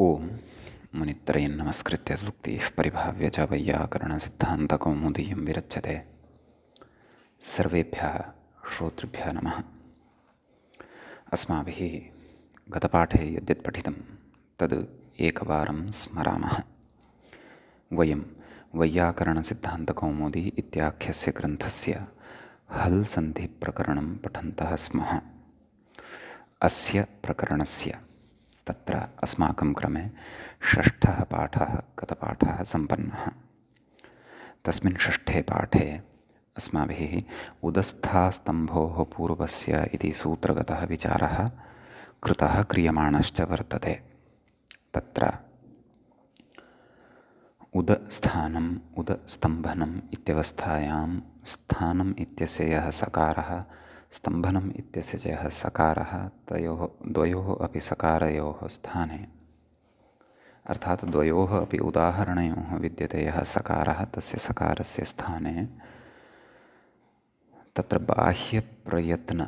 ओम मुनित्रयं नमस्कृत्य सूक्तिः परिभाव्य च वैयाकरणसिद्धान्तकौमुदीयं विरच्यते। सर्वेभ्यः श्रोतृभ्यः नमः। अस्माभिः गतपाठे यद्यत् पठितं तद् एकवारं स्मरामः। वयं वैयाकरणसिद्धान्तकौमुदी इत्याख्यस्य ग्रन्थस्य हल् सन्धिप्रकरणं पठन्तः स्मः। अस्य प्रकरणस्य तत्र अस्माकं क्रमे षष्ठः पाठः गतपाठः सम्पन्नः। तस्मिन् षष्ठे पाठे अस्माभिः उदस्थास्तम्भोः पूर्वस्य इति सूत्रगतः विचारः कृतः क्रियमाणश्च वर्तते। तत्र उदस्थानम् उदस्तम्भनम् इत्यवस्थायां स्थानम् इत्यस्य यः सकारः स्तम्भनम् इत्यस्य च यः सकारः द्वयोः अपि सकारयोः स्थाने अर्थात् द्वयोः अपि उदाहरणयोः विद्यते यः सकारः तस्य सकारस्य स्थाने तत्र बाह्यप्रयत्न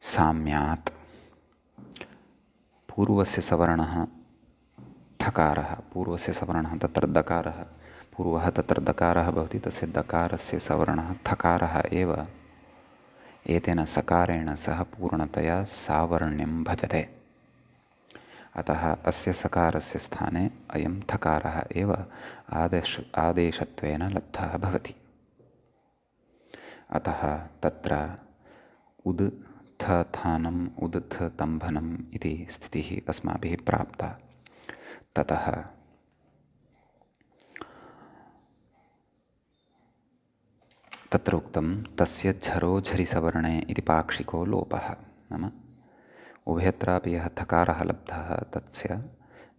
साम्यात् पूर्वस्य सवर्णः थकारः पूर्वस्य सवर्णः तत्र दकारः पूर्वः तत्र दकारः भवति तस्य दकारस्य सवर्णः थकारः एव एतेन सकारेण सह पूर्णतया सावर्ण्यं भजते। अतः अस्य सकारस्य स्थाने अयं थकारः एव आदेशत्वेन लब्धः भवति। अतः तत्र उद्थानम् उद्थतम्भनम् इति स्थितिः अस्माभिः प्राप्ता। ततः तत्र उक्तं तस्य झरोझरिसवर्णे इति पाक्षिको लोपः, नाम उभयत्रापि यः थकारः लब्धः तस्य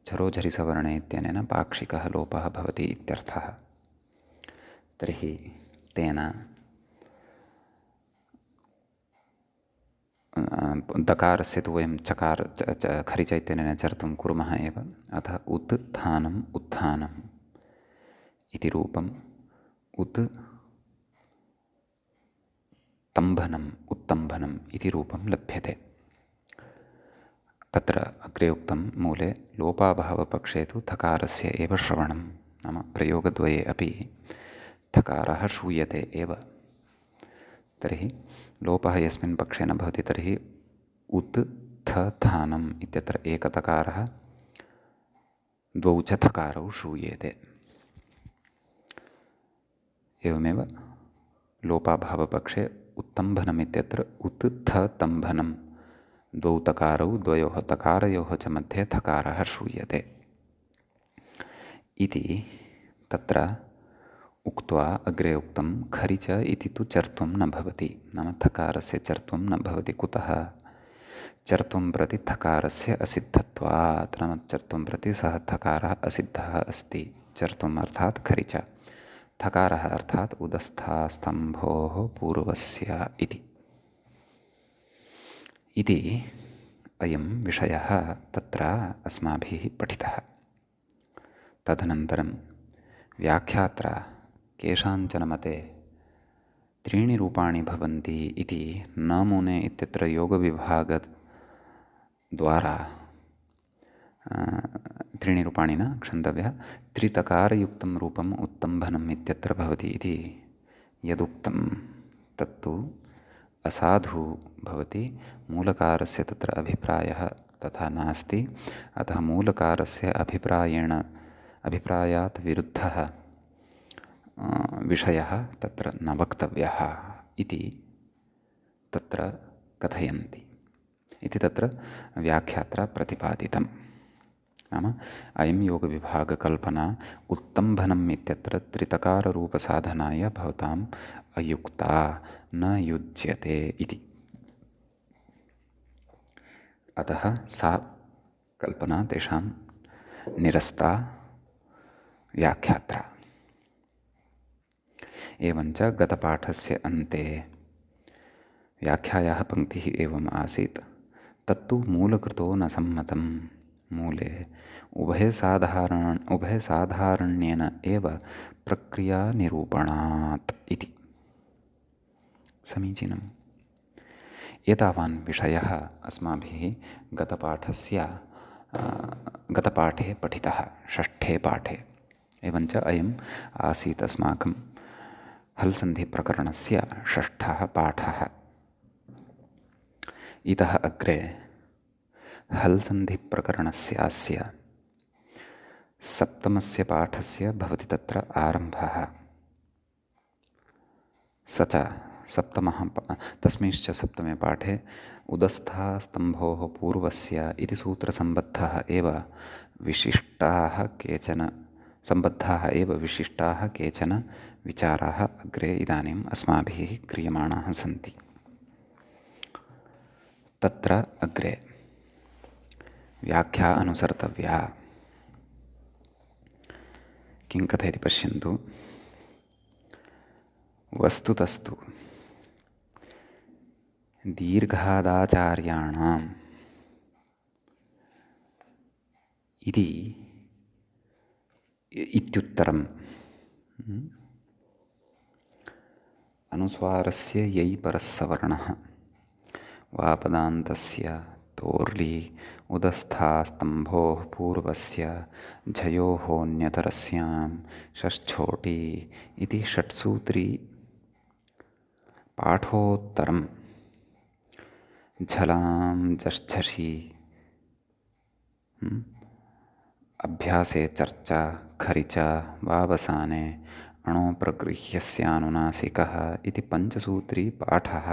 झरोझरिसवर्णे इत्यनेन पाक्षिकः लोपः भवति इत्यर्थः। तर्हि तेन दकारस्य तु वयं खरिच इत्यनेन चर्तुं कुर्मः एव। अतः उत्थानम् उत्थानम् इति रूपम् तम्भनम् उत्तम्भनम् इति रूपं लभ्यते। तत्र अग्रे उक्तं मूले लोपाभावपक्षे तु थकारस्य एव श्रवणं, नाम प्रयोगद्वये अपि थकारः श्रूयते एव। तर्हि लोपः यस्मिन् पक्षे न भवति तर्हि उत्थानम् इत्यत्र एकतकारः द्वौ च थकारौ श्रूयेते। एवमेव लोपाभावपक्षे उत्तम्भनम् इत्यत्र उत्थतम्भनं द्वौ तकारौ द्वयोः तकारयोः च मध्ये थकारः श्रूयते इति तत्र उक्त्वा अग्रे उक्तं खरिच इति तु चर्तुं न भवति, नाम थकारस्य चर्तुं न भवति। कुतः? चर्तुं प्रति थकारस्य असिद्धत्वात्, नाम चर्तुं प्रति सः थकारः असिद्धः अस्ति। चर्तुम् अर्थात् खरिच, थकारः अर्थात् उदस्थास्तम्भोः पूर्वस्य इति अयं विषयः तत्र अस्माभिः पठितः। तदनन्तरं व्याख्यात्रा केषाञ्चन मते त्रीणि रूपाणि भवन्ति इति न मुने इत्यत्र योगविभागद्वारा त्रीणि रूपाणि न क्षन्तव्यः, त्रितकारयुक्तं रूपम् उत्तम्भनम् इत्यत्र भवति इति यदुक्तं तत्तु असाधु भवति। मूलकारस्य तत्र अभिप्रायः तथा नास्ति। अतः मूलकारस्य अभिप्रायात् विरुद्धः विषयः तत्र न वक्तव्यः इति तत्र कथयन्ति इति तत्र व्याख्यात्रा प्रतिपादितं। नाम अयं योगविभागकल्पना उत्तम्भनम् इत्यत्र त्रितकाररूपसाधनाय भवताम् अयुक्ता, न युज्यते इति। अतः सा कल्पना तेषां निरस्ता व्याख्यात्रा। एवञ्च गतपाठस्य अन्ते व्याख्यायाः पङ्क्तिः एवम् आसीत्, तत्तु मूलकृतो न सम्मतं, मूले उभयसाधारण्येन एव प्रक्रियानिरूपणात् इति। समीचीनम्। एतावान् विषयः अस्माभिः गतपाठे पठितः, षष्ठे पाठे। एवञ्च अयम् आसीत् अस्माकं हल्सन्धिप्रकरणस्य षष्ठः पाठः। इतः अग्रे हल्सन्धिप्रकरणस्य सप्तमस्य पाठस्य भवति तत्र आरम्भः। स च सप्तमः तस्मिंश्च सप्तमे पाठे उदस्थास्तम्भोः पूर्वस्य इति सूत्रसम्बद्धाः एव विशिष्टाः केचन विचाराः अग्रे इदानीम् अस्माभिः क्रियमाणाः सन्ति। तत्र अग्रे व्याख्या अनुसर्तव्या। किं कथयति पश्यन्तु। वस्तुतस्तु दीर्घादाचार्याणाम् इत्युत्तरम् अनुस्वारस्य यै परस्सवर्णः वापदान्तस्य तोर्ली उदस्थास्तम्भोः पूर्वस्य झयोः षष्ठोटी इति षट्सूत्री पाठोत्तरं झलां जश्झषि अभ्यासे चर्चा खरिच वावसाने अणो प्रगृह्यस्यानुनासिकः इति पञ्चसूत्री पाठः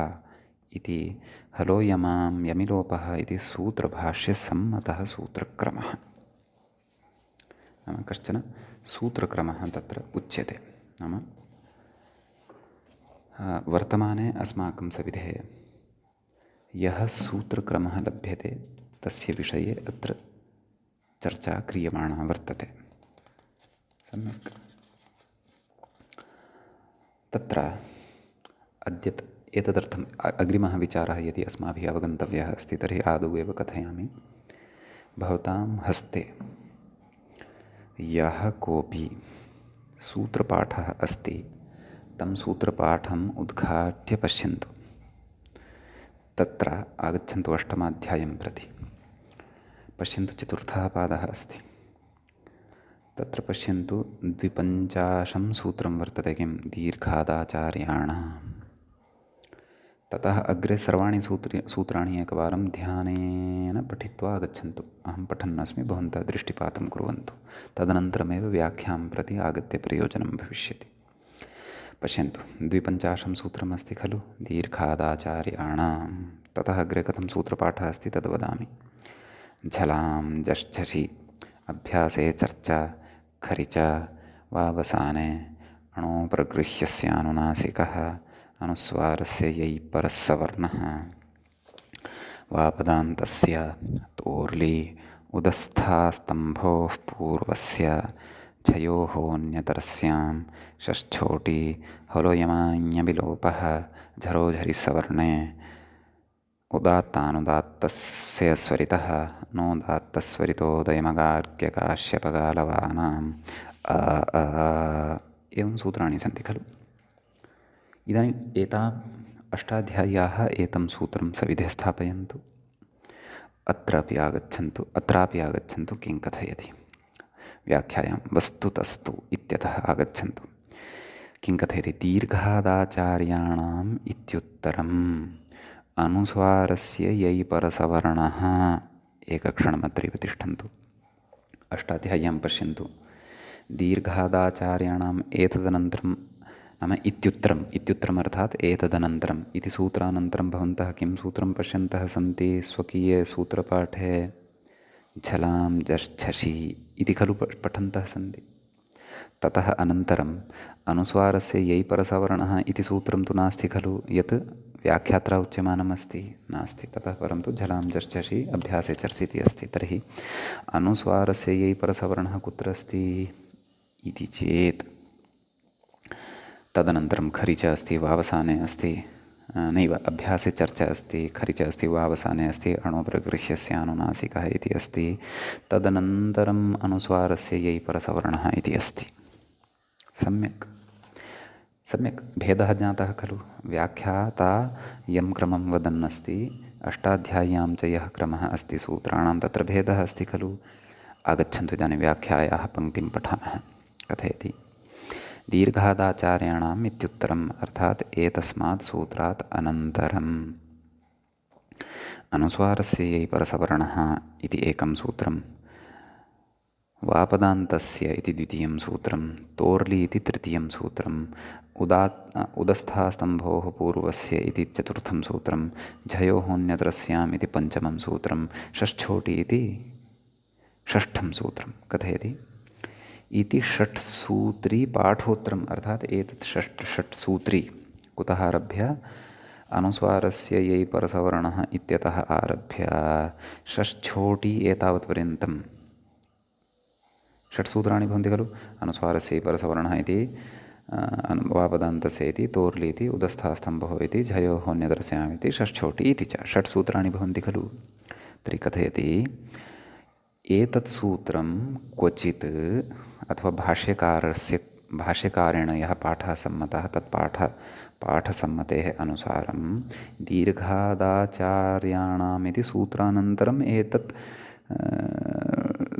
इति हलोयमां यमिलोपः इति सूत्रभाष्यसम्मतः सूत्रक्रमः। नाम कश्चन सूत्रक्रमः तत्र उच्यते। नाम वर्तमाने अस्माकं सविधे यः सूत्रक्रमः लभ्यते तस्य विषये अत्र चर्चा क्रियमाणा वर्तते। सम्यक्। तत्र एतदर्थम् अग्रिमः विचारः यदि अस्माभिः अवगन्तव्यः अस्ति तर्हि आदौ एव कथयामि। भवतां हस्ते यः कोऽपि सूत्रपाठः अस्ति तं सूत्रपाठम् उद्घाट्य पश्यन्तु। तत्र आगच्छन्तु अष्टमाध्यायं प्रति। पश्यन्तु चतुर्थः पादः अस्ति। तत्र पश्यन्तु 250 सूत्रं वर्तते। किं? दीर्घादाचार्याणाम्। ततः अग्रे सर्वाणि सूत्राणि एकवारं ध्यानेन पठित्वा आगच्छन्तु। अहं पठन्नस्मि, भवन्तः दृष्टिपातं कुर्वन्तु। तदनन्तरमेव व्याख्यां प्रति आगत्य प्रयोजनं भविष्यति। पश्यन्तु 250 सूत्रमस्ति खलु दीर्घादाचार्याणां। ततः अग्रे कथं सूत्रपाठः अस्ति तद् वदामि। झलां जश्झषि अभ्यासे चर्चा खरिच वावसाने अणो प्रगृह्यस्यानुनासिकः अनुस्वारस्य यै परस्सवर्णः वापदान्तस्य तोर्ली उदस्थास्तम्भोः पूर्वस्य झयोः षष्ठोटी हलोयमाञ्यविलोपः झरोझरिसवर्णे उदात्तानुदात्तस्य स्वरितः नोदात्तस्वरितोदयमगार्ग्यकाश्यपगालवानाम् एवं सूत्राणि सन्ति खलु। इदानीम् एताः अष्टाध्याय्याः एतं सूत्रं सविधे स्थापयन्तु। अत्रापि आगच्छन्तु किं कथयति। व्याख्यायां वस्तुतस्तु इत्यतः आगच्छन्तु। किं कथयति। दीर्घादाचार्याणाम् इत्युत्तरम् अनुस्वारस्य यै परसवर्णः। एकक्षणमत्रैव तिष्ठन्तु। अष्टाध्याय्यां पश्यन्तु। दीर्घादाचार्याणाम् एतदनन्तरं नाम इत्युत्तरम् अर्थात् एतदनन्तरम् इति सूत्रानन्तरं भवन्तः किं सूत्रं पश्यन्तः सन्ति स्वकीये सूत्रपाठे। झलां जश्झषि इति खलु पठन्तः सन्ति। ततः अनन्तरम् अनुस्वारस्य यै परसवर्णः इति सूत्रं तु नास्ति खलु, यत् व्याख्यात्रा उच्यमानमस्ति, नास्ति। ततः परन्तु झलां जश्झषि अभ्यासे चर्चि इति अस्ति। तर्हि अनुस्वारस्य यै परसवर्णः कुत्र अस्ति इति चेत् तदनन्तरं खरिच अस्ति, वावसाने अस्ति, नैव अभ्यासे चर्चा अस्ति, खरिच अस्ति, वावसाने अस्ति, अणोप्रगृह्यस्यानुनासिकः इति अस्ति। तदनन्तरम् अनुस्वारस्य यै परसवर्णः इति अस्ति। सम्यक् सम्यक् भेदः ज्ञातः खलु। व्याख्याता यं क्रमं वदन् अस्ति, अष्टाध्याय्यां च यः क्रमः अस्ति सूत्राणां, तत्र भेदः अस्ति खलु। आगच्छन्तु इदानीं व्याख्यायाः पङ्क्तिं पठामः। कथयति दीर्घादाचार्याणाम् इत्युत्तरम्, अर्थात् एतस्मात् सूत्रात् अनन्तरम् अनुस्वारस्य यै परसवर्णः इति एकं सूत्रं, वापदान्तस्य इति द्वितीयं सूत्रं, तोर्लि इति तृतीयं सूत्रं, उदस्थास्तम्भोः पूर्वस्य इति चतुर्थं सूत्रं, झयोः इति पञ्चमं सूत्रं, षष्ठोटि इति षष्ठं सूत्रं। कथयति इति षट्सूत्री पाठोत्तरम्, अर्थात् एतत् षट्सूत्री कुतः आरभ्य अनुस्वारस्य यै परसवर्णः इत्यतः आरभ्य षष्ठोटि एतावत्पर्यन्तं षट्सूत्राणि भवन्ति खलु। अनुस्वारस्य परसवर्णः इति, वापदान्तस्य इति, तोर्लि इति, उदस्थास्तम्भः इति, झयोः न्यदरस्याम् इति, षष्ठोटि इति च षट्सूत्राणि भवन्ति खलु। तर्हि कथयति एतत् सूत्रं क्वचित् अथवा भाष्यकारेण यः पाठः सम्मतः तत् पाठसम्मतेः अनुसारं दीर्घादाचार्याणाम् इति सूत्रानन्तरम् एतत्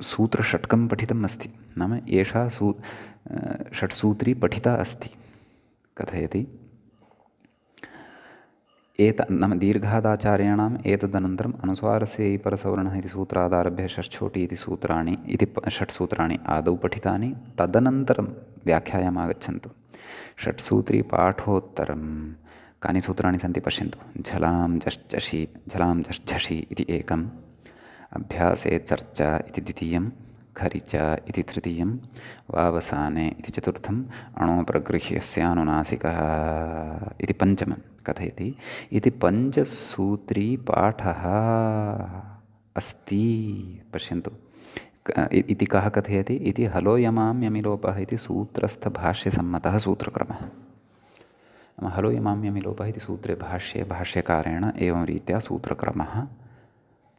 सूत्रषट्कं पठितम् अस्ति। नाम एषा षट्सूत्री पठिता अस्ति। कथयति नाम दीर्घादाचार्याणाम् एतदनन्तरम् अनुस्वारस्य परसवर्णः इति सूत्रादारभ्य षष्ठोटि इति सूत्राणि इति षट्सूत्राणि आदौ पठितानि, तदनन्तरं व्याख्यायाम् आगच्छन्तु। षट्सूत्री पाठोत्तरं कानि सूत्राणि सन्ति पश्यन्तु। झलां झषि इति एकम्, अभ्यासे चर्चा इति द्वितीयं, खरिच इति तृतीयं, वावसाने इति चतुर्थम्, अणोप्रगृह्यस्यानुनासिकः इति पञ्चमं। कथयति इति पञ्चसूत्री पाठः अस्ति। पश्यन्तु इति कः कथयति इति हलो यमां यमिलोपः इति सूत्रस्थभाष्यसम्मतः सूत्रक्रमः। हलो यमां यमिलोपः इति सूत्रे भाष्यकारेण एवं रीत्या सूत्रक्रमः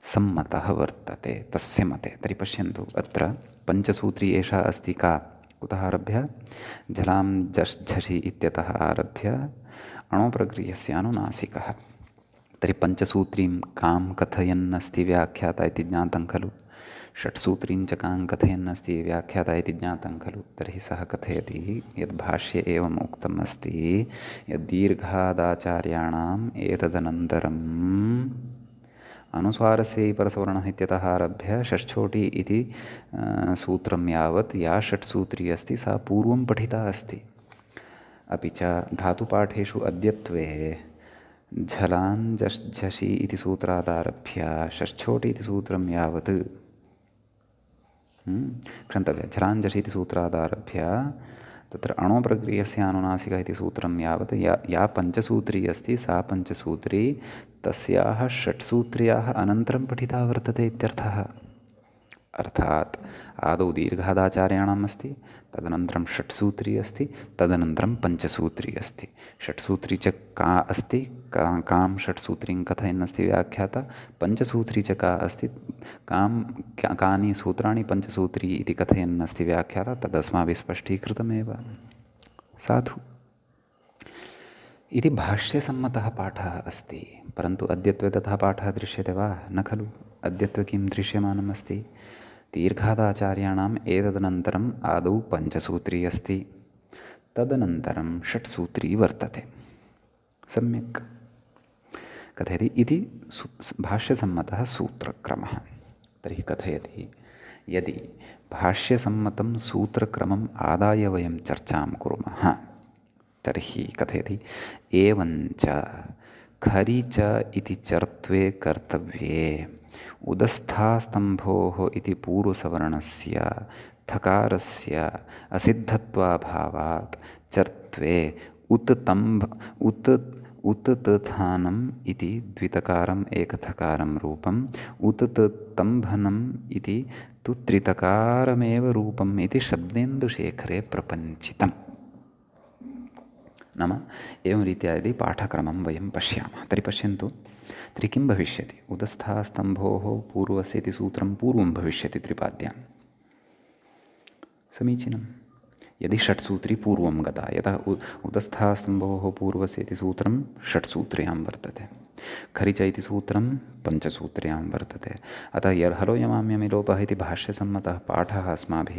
सम्मतः वर्तते तस्य मते। तर्हि पश्यन्तु अत्र पञ्चसूत्री एषा अस्ति का, कुतः आरभ्य झलां झषि इत्यतः आरभ्य अणोप्रगृह्यस्यानुनासिकः। तर्हि पञ्चसूत्रीं कां कथयन् अस्ति व्याख्याता इति ज्ञातं खलु। षट्सूत्रीं च कां कथयन् अस्ति व्याख्याता इति ज्ञातं खलु। तर्हि सः कथयति यद् भाष्ये एवम् उक्तम् अस्ति यद् दीर्घादाचार्याणाम् एतदनन्तरम् अनुस्वारस्य परसवर्णः इत्यतः आरभ्य षष्ठोटि इति सूत्रं यावत् या षट्सूत्री अस्ति सा पूर्वं पठिता अस्ति। अपि च धातुपाठेषु अद्यत्वे झलां झषि इति सूत्रादारभ्य षष्ठोटि इति सूत्रं यावत् क्षन्तव्य झलां झषि इति सूत्रादारभ्य तत्र अणोप्रगृह्यस्यानुनासिकः इति सूत्रं यावत् या पञ्चसूत्री अस्ति सा पञ्चसूत्री तस्याः षट्सूत्र्याः अनन्तरं पठिता वर्तते इत्यर्थः। अर्थात् आदौ दीर्घादाचार्याणाम् अस्ति, तदनन्तरं षट्सूत्री अस्ति, तदनन्तरं पञ्चसूत्री अस्ति। षट्सूत्री च का अस्ति, कां षट्सूत्रीं कथयन् अस्ति व्याख्याता, पञ्चसूत्री च का अस्ति, कानि सूत्राणि पञ्चसूत्री इति कथयन् अस्ति व्याख्याता, तदस्माभिः स्पष्टीकृतमेव। साधु इति भाष्यसम्मतः पाठः अस्ति। परन्तु अद्यत्वे तथा पाठः दृश्यते वा? न खलु। अद्यत्वे किं दृश्यमानम् अस्ति? दीर्घादाचार्याणाम् एतदनन्तरम् आदौ पञ्चसूत्री अस्ति, तदनन्तरं षट्सूत्री वर्तते। सम्यक् कथयति इति भाष्यसम्मतः सूत्रक्रमः। तर्हि कथयति यदि भाष्यसम्मतं सूत्रक्रमम् आदाय वयं चर्चां कुर्मः तर्हि कथयति एवञ्च खरिच इति चर्त्वे कर्तव्ये उदस्थास्तम्भोः इति पूर्वसवर्णस्य थकारस्य असिद्धत्वाभावात् चर्त्वे उत तथानम् इति द्वितकारम् एकथकारं रूपम् उत तम्भनम् इति तु त्रितकारमेव रूपम् इति शब्देन्दुशेखरे प्रपञ्चितम्। नाम एवं रीत्या यदि पाठक्रमं वयं पश्यामः तर्हि पश्यन्तु, तर्हि किं भविष्यति? उदस्थास्तम्भोः पूर्वस्य इति सूत्रं पूर्वं भविष्यति त्रिपाद्यां। समीचीनं। यदि षट्सूत्री पूर्वं गता, यतः उदस्थास्तम्भोः पूर्वस्य इति सूत्रं षट्सूत्र्यां वर्तते, खरिच इति सूत्रं पञ्चसूत्र्यां वर्तते। अतः हलो यमाम्यमि लोपः इति भाष्यसम्मतः पाठः अस्माभिः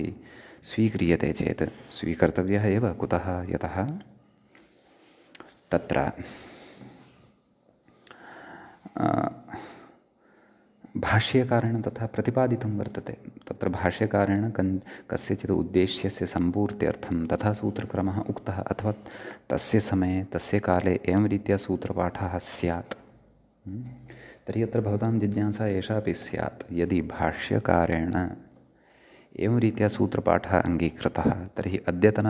स्वीक्रियते चेत् स्वीकर्तव्यः एव। कुतः? यतः तत्र भाष्यकारेण तथा प्रतिपादितं वर्तते। तत्र भाष्यकारेण कस्यचित् उद्देश्यस्य सम्पूर्त्यर्थं तथा सूत्रक्रमः उक्तः, अथवा तस्य समये तस्य काले एवं रीत्या सूत्रपाठः स्यात्। तर्हि अत्र भवतां जिज्ञासा एषापि स्यात्, यदि भाष्यकारेण एवं रीत्या सूत्रपाठः अङ्गीकृतः, तर्हि अद्यतन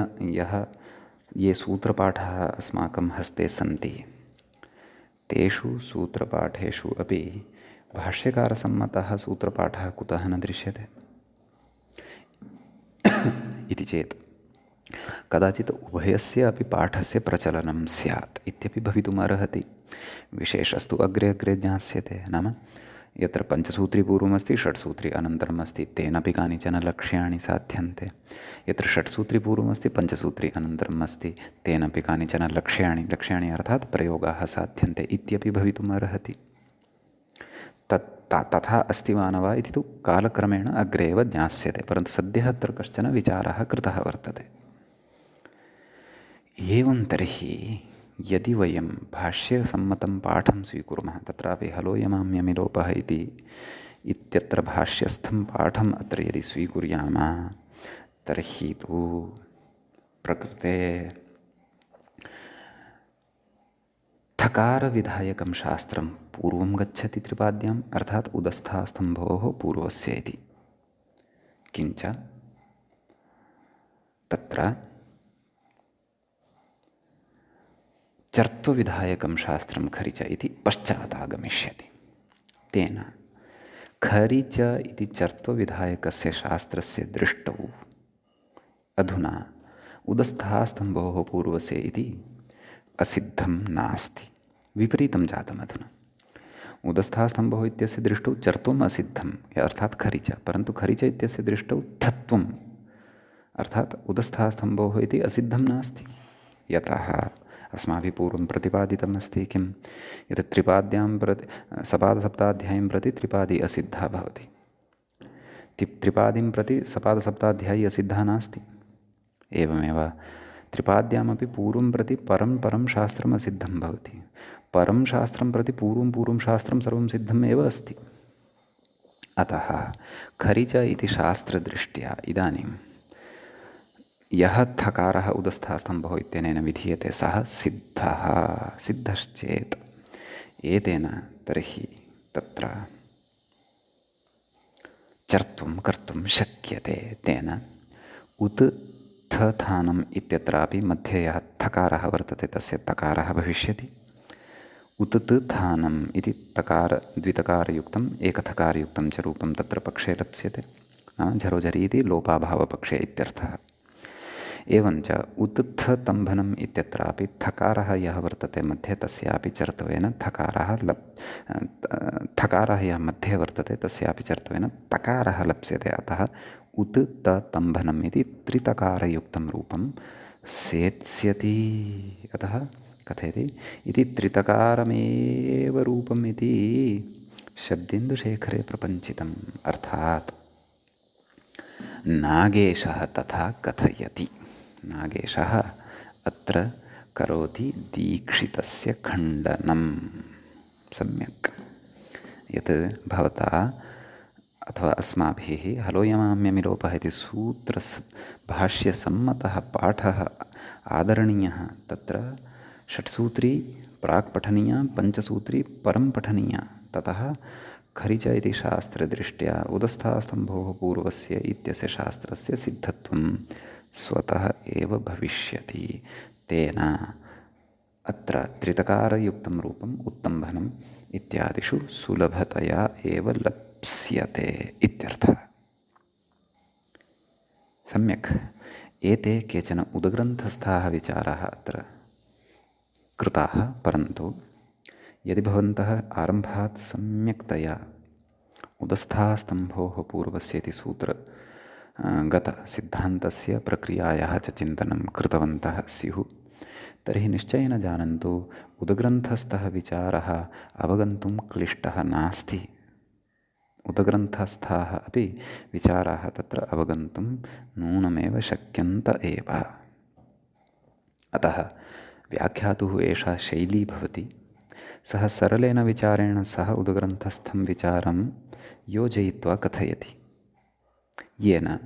ये सूत्रपाठाः अस्माकं हस्ते सन्ति तेषु सूत्रपाठेषु अपि भाष्यकारसम्मतः सूत्रपाठः कुतः न दृश्यते इति चेत् कदाचित् उभयस्य अपि पाठस्य प्रचलनं स्यात् इत्यपि भवितुमर्हति। विशेषस्तु अग्रे अग्रे ज्ञास्यते। नाम यत्र पञ्चसूत्री पूर्वमस्ति षट्सूत्री अनन्तरम् अस्ति, तेनापि कानिचन लक्ष्याणि साध्यन्ते। यत्र षट्सूत्री पूर्वमस्ति पञ्चसूत्री अनन्तरम् अस्ति, तेनापि कानिचन लक्ष्याणि अर्थात् प्रयोगाः साध्यन्ते इत्यपि भवितुमर्हति। तथा अस्ति वा न वा इति तु कालक्रमेण अग्रे एव ज्ञास्यते, परन्तु सद्यः अत्र कश्चन विचारः कृतः वर्तते। एवं तर्हि यदि वयं भाष्यसम्मतं पाठं स्वीकुर्मः, तत्रापि हलो यमाम्यमि लोपः इत्यत्र भाष्यस्थं पाठम् अत्र यदि स्वीकुर्यामः, तर्हि तु प्रकृते थकारविधायकं शास्त्रं पूर्वं गच्छति त्रिपाद्याम्, अर्थात् उदस्थास्तम्भोः पूर्वस्य इति। किञ्च तत्र चर्त्वविधायकं शास्त्रं खरिच इति पश्चात् आगमिष्यति। तेन खरिच इति चर्त्वविधायकस्य शास्त्रस्य दृष्टौ अधुना उदस्थास्तम्भोः पूर्वस्य इति असिद्धं नास्ति, विपरीतं जातम्। अधुना उदस्थास्तम्भोः इत्यस्य दृष्टौ चर्त्वम् असिद्धम् अर्थात् खरिच, परन्तु खरिच इत्यस्य दृष्टौ थत्वम् अर्थात् उदस्थास्तम्भोः इति असिद्धं नास्ति। यतः अस्माभिः पूर्वं प्रतिपादितमस्ति किं, यत् त्रिपाद्यां प्रति सपादसप्ताध्यायीं प्रति त्रिपादी असिद्धा भवति, त्रिपादीं प्रति सपादसप्ताध्यायी असिद्धा नास्ति। एवमेव त्रिपाद्यामपि पूर्वं प्रति परं शास्त्रम् असिद्धं भवति, परं शास्त्रं प्रति पूर्वं शास्त्रं सर्वं सिद्धम् एव अस्ति। अतः खरिच इति शास्त्रदृष्ट्या इदानीं यः थकारः उदस्थास्तम्भोः इत्यनेन विधीयते सः सिद्धश्चेत् एतेन तर्हि तत्र चर्त्वं कर्तुं शक्यते। तेन उत् थथानम् इत्यत्रापि मध्ये यः थकारः वर्तते तस्य तकारः भविष्यति। उत् थानम् इति द्वितकारयुक्तम् एकथकारयुक्तं च रूपं तत्र पक्षे लप्स्यते, नाम झरोझरि इति लोपाभावपक्षे इत्यर्थः। एवञ्च उत्थतम्भनम् इत्यत्रापि थकारः यः वर्तते मध्ये तस्यापि चर्त्वेन थकारः यः मध्ये वर्तते तस्यापि चर्त्वेन तकारः लप्स्यते। अतः उत्ततम्भनम् इति त्रितकारयुक्तं रूपं सेत्स्यति। अतः कथयति इति त्रितकारमेव रूपम् इति शब्देन्दुशेखरे प्रपञ्चितम्, अर्थात् नागेशः तथा कथयति। नागेशः अत्र करोति दीक्षितस्य खण्डनं। सम्यक् यत् भवता अथवा अस्माभिः हलो यमाम्यमि लोपः इति सूत्रभाष्यसम्मतः पाठः आदरणीयः। तत्र षट्सूत्री प्राक् पठनीया, पञ्चसूत्री परं पठनीया, ततः खरिच इति शास्त्रदृष्ट्या उदस्थास्तम्भोः पूर्वस्य इत्यस्य शास्त्रस्य सिद्धत्वं स्वतः एव भविष्यति। तेन अत्र त्रितकारयुक्तं रूपम् उत्तम्भनम् इत्यादिषु सुलभतया एव लप्स्यते इत्यर्थः। सम्यक् एते केचन उदग्रन्थस्थाः विचाराः अत्र कृताः, परन्तु यदि भवन्तः आरम्भात् सम्यक्तया उदस्थास्तम्भोः पूर्वस्य इति गतसिद्धान्तस्य प्रक्रियायाः च चिन्तनं कृतवन्तः स्युः तर्हि निश्चयेन जानन्तु उदग्रन्थस्थः विचारः अवगन्तुं क्लिष्टः नास्ति। उदग्रन्थस्थाः अपि विचाराः तत्र अवगन्तुं नूनमेव शक्यन्त एव। अतः व्याख्यातुः एषा शैली भवति। सः सरलेन विचारेण सः उदग्रन्थस्थं विचारं योजयित्वा कथयति, येन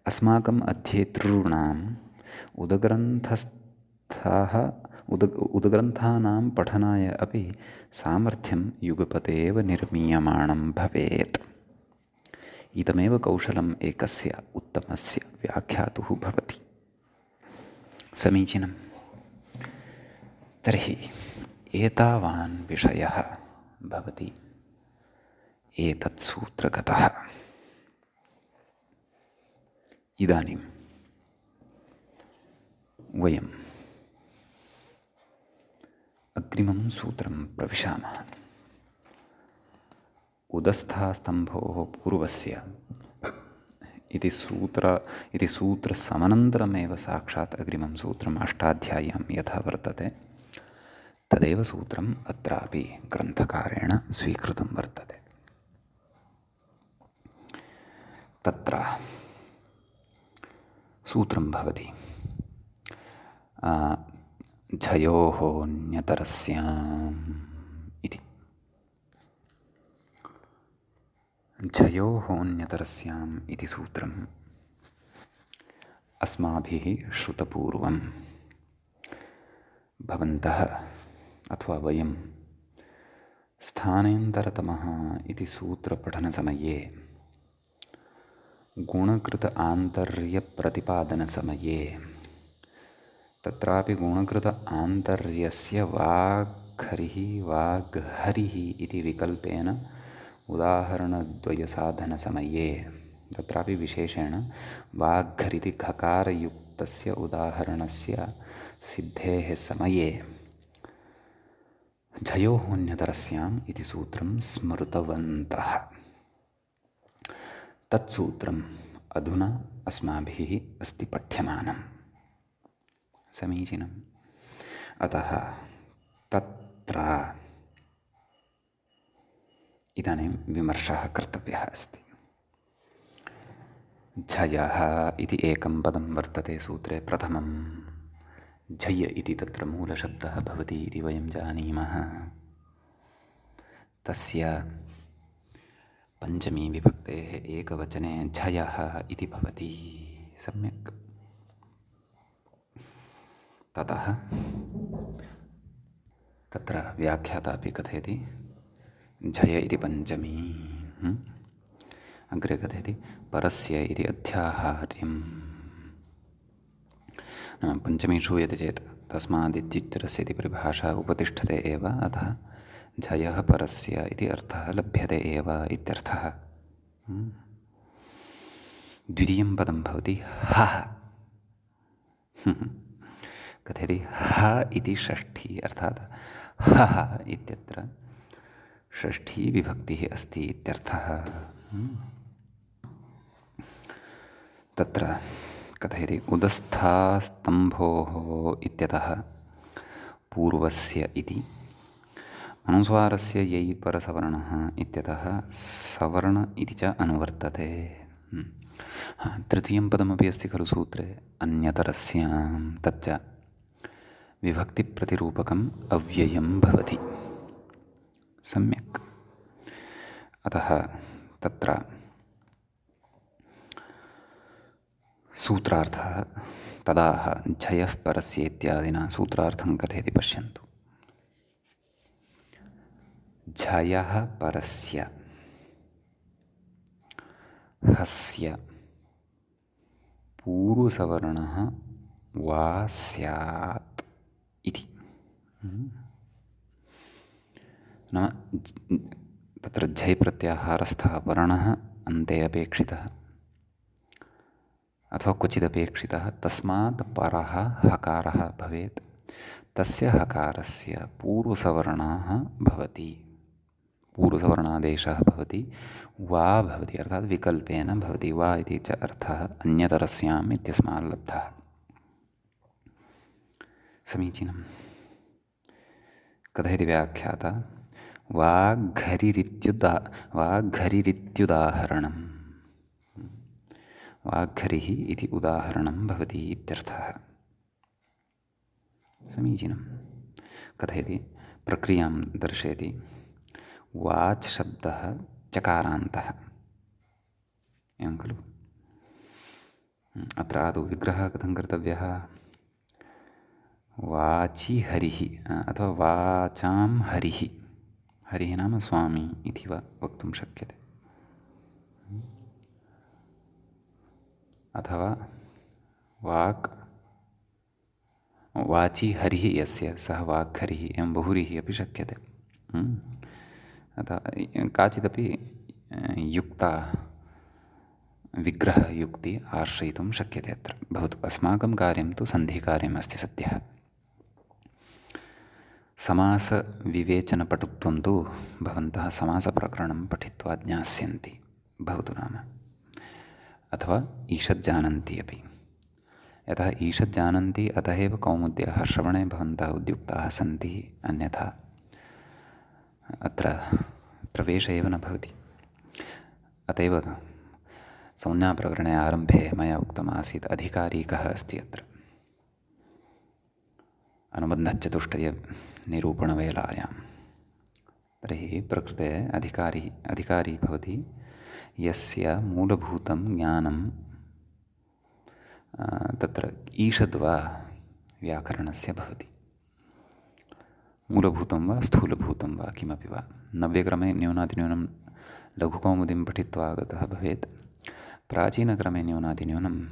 अस्माकम् अध्येतॄणाम् उदग्रन्थानां पठनाय अपि सामर्थ्यं युगपतेव निर्मीयमाणं भवेत्। इदमेव कौशलम् एकस्य उत्तमस्य व्याख्यातुः भवति। समीचीनं। तर्हि एतावान् विषयः भवति एतत् सूत्रगतः। इदानीं वयम् अग्रिमं सूत्रं प्रविशामः। उदस्थास्तम्भोः पूर्वस्य इति सूत्रसमनन्तरमेव साक्षात् अग्रिमं सूत्रम् अष्टाध्याय्यां यथा वर्तते तदेव सूत्रम् अत्रापि ग्रन्थकारेण स्वीकृतं वर्तते। तत्र सूत्रं भवति झयोः न्यतरस्याम् इति। झयोः न्यतरस्याम् इति सूत्रम् अस्माभिः श्रुतपूर्वं भवन्तः अथवा वयं स्थानेन्तरतमः इति सूत्रपठनसमये गुणकृत आन्तर्यप्रतिपादनसमये तत्रापि गुणकृत आन्तर्यस्य वाग्हरिः वाग्हरिः इति विकल्पेन उदाहरणद्वयसाधनसमये तत्रापि विशेषेण वाग्हरिति घकारयुक्तस्य उदाहरणस्य सिद्धेः समये झयोः न्यतरस्याम् इति सूत्रं स्मृतवन्तः। तत्सूत्रम् अधुना अस्माभिः अस्ति पठ्यमानम्। समीचीनम्। अतः तत्र इदानीं विमर्शः कर्तव्यः अस्ति। झयः इति एकं पदं वर्तते सूत्रे। प्रथमं झय इति तत्र मूलशब्दः भवति इति वयं जानीमः। तस्य पञ्चमी विभक्तेः एकवचने झयः इति भवति। सम्यक्। ततः तत्र व्याख्याता अपि कथयति झय इति पञ्चमी। अग्रे कथयति परस्य इति अध्याहार्यम्। पञ्चमी श्रूयते चेत् तस्मादित्युत्तरस्य इति परिभाषा उपतिष्ठते एव। अतः झयः परस्य इति अर्थः लभ्यते एव इत्यर्थः। द्वितीयं पदं भवति हः। कथयति ह इति षष्ठी, अर्थात् हः इत्यत्र षष्ठी विभक्तिः अस्ति इत्यर्थः। तत्र कथयति उदस्थास्तम्भोः इत्यतः पूर्वस्य इति अनुस्वारस्य यै परसवर्णः इत्यतः सवर्ण इति च अनुवर्तते। तृतीयं पदमपि अस्ति खलु सूत्रे अन्यतरस्यां। तच्च विभक्तिप्रतिरूपकम् अव्ययं भवति। सम्यक्। अतः तत्र सूत्रार्थः तदाह झयः परस्य इत्यादिना सूत्रार्थं कथयति पश्यन्तु। झयः परस्य हस्य पूर्वसवर्णः वा स्यात् इति। नाम तत्र झै प्रत्याहारस्थः वर्णः अन्ते अपेक्षितः अथवा क्वचिदपेक्षितः। तस्मात् परः हकारः भवेत्। तस्य हकारस्य पूर्वसवर्णाः भवति। पूर्वसवर्णादेशः भवति वा भवति, अर्थात् विकल्पेन भवति। वा इति च अर्थः अन्यतरस्याम् इत्यस्मात् लब्धः। समीचीनं। कथयति व्याख्याता वाग्घरिरित्युदाहरणम्। वाग्घरिः इति उदाहरणं भवति इत्यर्थः। समीचीनं। कथयति, प्रक्रियां दर्शयति। वाच् शब्दः चकारान्तः, एवं खलु। अत्र आदौ विग्रहः कथं कर्तव्यः? वाचि हरिः अथवा वाचां हरिः। हरिः नाम स्वामी इति वा वक्तुं शक्यते। अथवा वाचि हरिः यस्य सः वाग्हरिः, एवं बहुव्रीहिः अपि शक्यते। अतः काचिदपि युक्ता विग्रहयुक्ति आश्रयितुं शक्यते अत्र। भवतु, अस्माकं कार्यं तु सन्धिकार्यमस्ति सद्यः। समासविवेचनपटुत्वं तु भवन्तः समासप्रकरणं पठित्वा ज्ञास्यन्ति, भवतु नाम, अथवा ईषत् जानन्ति अपि। यतः ईषत् जानन्ति अतः एव कौमुद्याः श्रवणे भवन्तः उद्युक्ताः सन्ति, अन्यथा अत्र प्रवेशः एव न भवति। अत एव संज्ञाप्रकरणे आरम्भे मया उक्तमासीत्, अधिकारी कः अस्ति अत्र अनुबन्धचतुष्टयनिरूपणवेलायां। तर्हि प्रकृते अधिकारी भवति यस्य मूलभूतं ज्ञानं तत्र ईषद्वा व्याकरणस्य भवति। मूलभूतं वा स्थूलभूतं वा किमपि वा। नव्यक्रमे न्यूनातिन्यूनं लघुकौमुदीं पठित्वा आगतः भवेत्। प्राचीनक्रमे न्यूनातिन्यूनं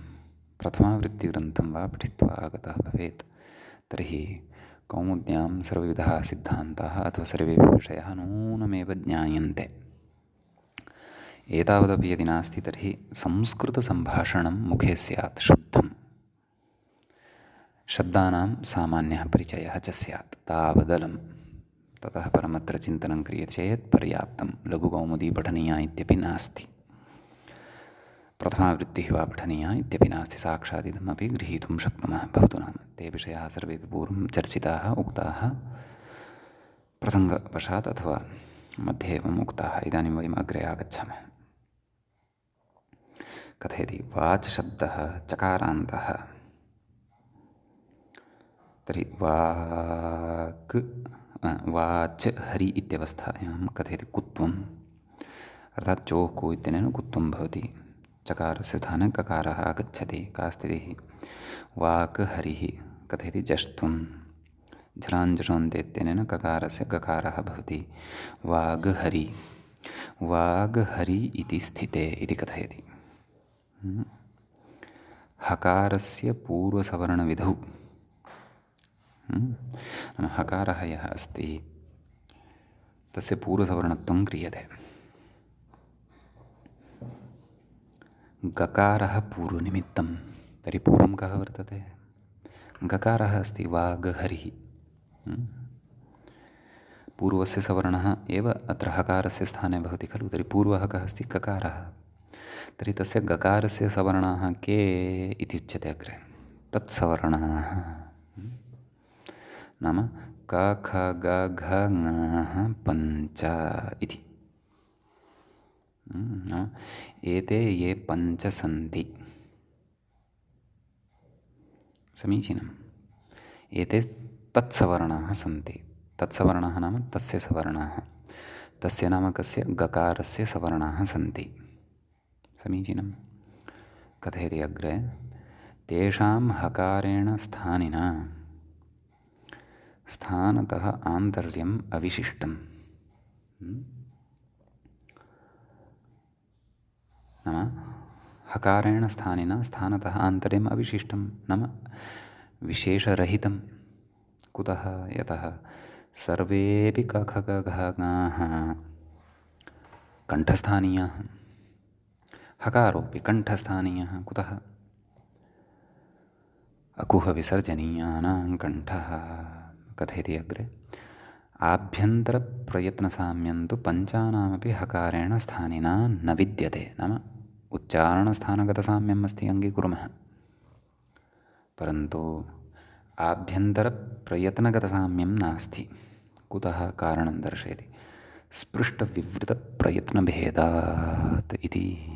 प्रथमावृत्तिग्रन्थं वा पठित्वा आगतः भवेत्। तर्हि कौमुद्यां सर्वविधाः सिद्धान्ताः अथवा सर्वेपि विषयाः नूनमेव ज्ञायन्ते। एतावदपि यदि नास्ति तर्हि संस्कृतसम्भाषणं मुखे स्यात् शुद्धं। शब्दानां सामान्यः परिचयः च स्यात्, तावदलं। ततः परमत्र चिन्तनं क्रियते चेत् पर्याप्तं। लघुकौमुदी पठनीया इत्यपि नास्ति, प्रथमावृत्तिः वा पठनीया इत्यपि नास्ति। साक्षात् इदमपि गृहीतुं शक्नुमः। भवतु नाम, ते विषयाः सर्वेपि पूर्वं चर्चिताः, उक्ताः, प्रसङ्गवशात् अथवा मध्ये एवम् उक्ताः। इदानीं वयम् अग्रे आगच्छामः। कथयति, वाच् शब्दः चकारान्तः। तर्हि वाच् हरि इत्यवस्थायां कथयति कुत्वम्, अर्थात् चोः इत्यनेन कुत्वं भवति। चकारस्य स्थाने ककारः आगच्छति। का स्थितिः? वाक् हरिः कथयति जष्ट्वं। झलाञ्जषोन्ते इत्यनेन ककारस्य ककारः भवति। वाग्हरि, वाग्हरि इति स्थिते इति कथयति। हकारस्य पूर्वसवर्णविधौ, नाम हकारः यः अस्ति तस्य पूर्वसवर्णत्वं क्रियते। गकारः पूर्वनिमित्तं। तर्हि पूर्वं कः वर्तते? गकारः अस्ति। वाग्हरिः पूर्वस्य सवर्णः एव अत्र हकारस्य स्थाने भवति खलु। तर्हि पूर्वः कः अस्ति? ककारः। तर्हि तस्य गकारस्य सवर्णाः के इति उच्यते अग्रे? तत्सवर्णाः, नाम क ख ग घ ङ पञ्च इति। एते ये पञ्च सन्ति। समीचीनम्। एते तत्सवर्णाः सन्ति। तत्सवर्णाः नाम तस्य सवर्णाः। तस्य नाम कस्य? गकारस्य सवर्णाः सन्ति। समीचीनं। कथयति अग्रे, तेषां हकारेण स्थानिना स्थानतः आन्तर्यम् अविशिष्टम्। नाम हकारेण स्थानिना स्थानतः आन्तर्यम् अविशिष्टं, नाम विशेषरहितं। कुतः? यतः सर्वेपि क ख ग घ ङाः कण्ठस्थानीयाः, हकारोऽपि कण्ठस्थानीयः। कुतः? अकुहविसर्जनीयानां कण्ठः। कथयति अग्रे, आभ्यन्तरप्रयत्नसाम्यं तु पञ्चानामपि हकारेण स्थानिना न विद्यते। नाम उच्चारणस्थानगतसाम्यम् अस्ति, अङ्गीकुर्मः, परन्तु आभ्यन्तरप्रयत्नगतसाम्यं नास्ति। कुतः? कारणं दर्शयति। स्पृष्टविवृतप्रयत्नभेदात् इति।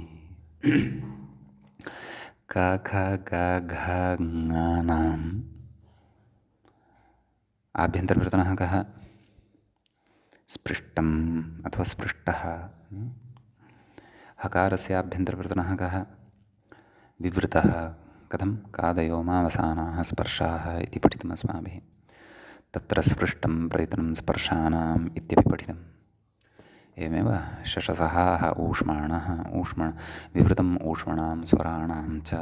क ख ग घ ङानाम् आभ्यन्तरप्रयत्नः कः? स्पृष्टम् अथवा स्पृष्टः। हकारस्य आभ्यन्तरप्रयत्नः कः? विवृतः। कथं? कादयो मावसानाः स्पर्शाः इति पठितम् अस्माभिः। तत्र स्पृष्टं प्रयत्नं स्पर्शानाम् इत्यपि पठितम्। एवमेव शशसहाः ऊष्माणः विवृतम् ऊष्मणां स्वराणां च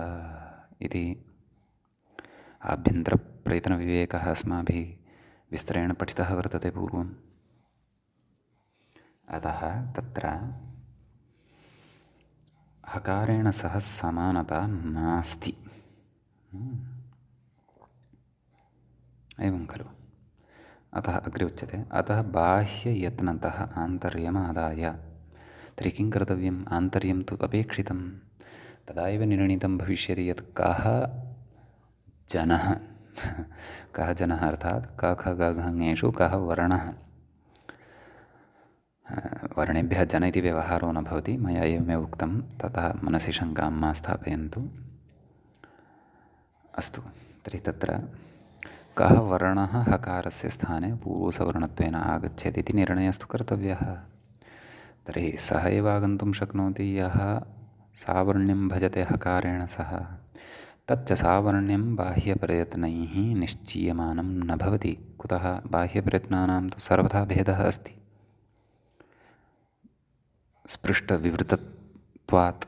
इति आभ्यन्तरप्रयत्नविवेकः अस्माभिः विस्तरेण पठितः वर्तते पूर्वम्। अतः तत्र हकारेण सह समानता नास्ति। एवं खलु? अतः अग्रे उच्यते, अतः बाह्ययत्नतः आन्तर्यमादाय। तर्हि किं कर्तव्यम्? आन्तर्यं तु अपेक्षितं। तदा एव निर्णीतं भविष्यति यत् कः जनः कः जनः अर्थात् क ख ग घ ङेषु कः वर्णः। वर्णेभ्यः जन इति व्यवहारो न भवति, मया एवमेव उक्तं, ततः मनसि शङ्कां मा स्थापयन्तु। अस्तु, तर्हि तत्र कः वर्णः हकारस्य स्थाने पूर्वसवर्णत्वेन आगच्छेत् इति निर्णयस्तु कर्तव्यः। तर्हि सः एव आगन्तुं शक्नोति यः सावर्ण्यं भजते हकारेण सह। तच्च सावर्ण्यं बाह्यप्रयत्नैः निश्चीयमानं न भवति। कुतः? बाह्यप्रयत्नानां तु सर्वथा भेदः अस्ति, स्पृष्टविवृतत्वात्।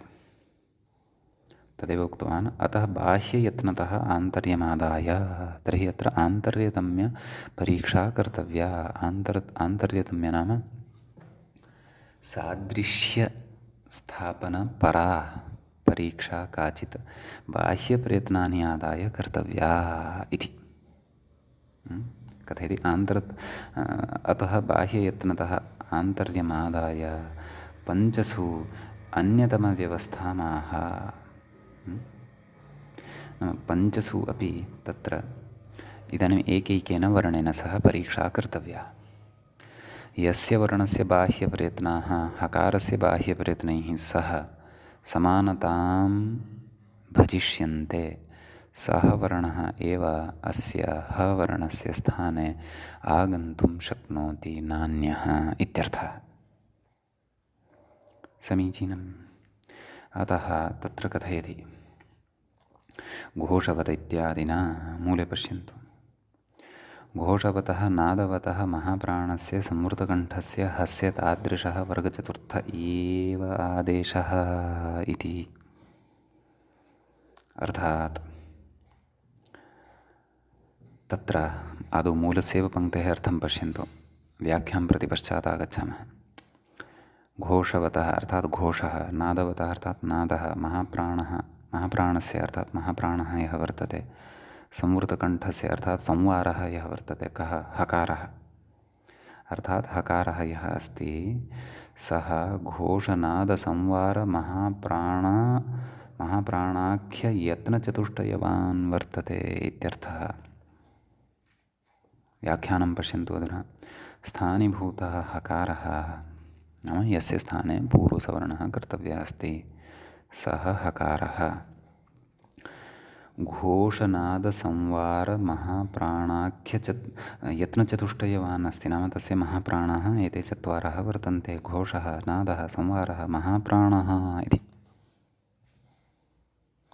तदेव उक्तवान्, अतः बाह्ययत्नतः आन्तर्यमादाय। तर्हि अत्र आन्तर्यतम्यपरीक्षा कर्तव्या। आन्तर्यतम्य नाम सादृश्यस्थापनपरा परीक्षा काचित् बाह्यप्रयत्नानि आदाय कर्तव्या इति। कथयति? अतः बाह्ययत्नतः आन्तर्यमादाय पञ्चसु अन्यतमव्यवस्थामाह। नाम पञ्चसु अपि तत्र इदानीम् एकैकेन वर्णेन सह परीक्षा कर्तव्या। यस्य वर्णस्य बाह्यप्रयत्नाः हकारस्य बाह्यप्रयत्नैः सह समानतां भजिष्यन्ते, सः वर्णः एव अस्य ह वर्णस्य स्थाने आगन्तुं शक्नोति, नान्यः इत्यर्थः। समीचीनम्। अतः तत्र कथयति घोषवत इत्यादिना। मूले पश्यन्तु, घोषवतः नादवतः महाप्राणस्य संवृतकण्ठस्य हस्य तादृशः वर्गचतुर्थ एव आदेशः इति। अर्थात् तत्र आदौ मूलस्यैव पङ्क्तेः अर्थं पश्यन्तु, व्याख्यां प्रति पश्चात् आगच्छामः। घोषवतः अर्थात् घोषः, नादवतः अर्थात् नादः, महाप्राणस्य अर्थात् महाप्राणः यः वर्तते, संवृतकण्ठस्य अर्थात् संवारः यः वर्तते, कः? हकारः। अर्थात् हकारः यः अस्ति सः घोषनादसंवारमहाप्राणाख्ययत्नचतुष्टयवान् वर्तते इत्यर्थः। व्याख्यानं पश्यन्तु अधुना। स्थानीभूतः हकारः नाम यस्य स्थाने पूर्वसवर्णः कर्तव्यः अस्ति, सः हकारः यत्नचतुष्टयवान् अस्ति। नाम तस्य महाप्राणाः एते चत्वारः वर्तन्ते, घोषः, नादः, संवारः, महाप्राणः इति।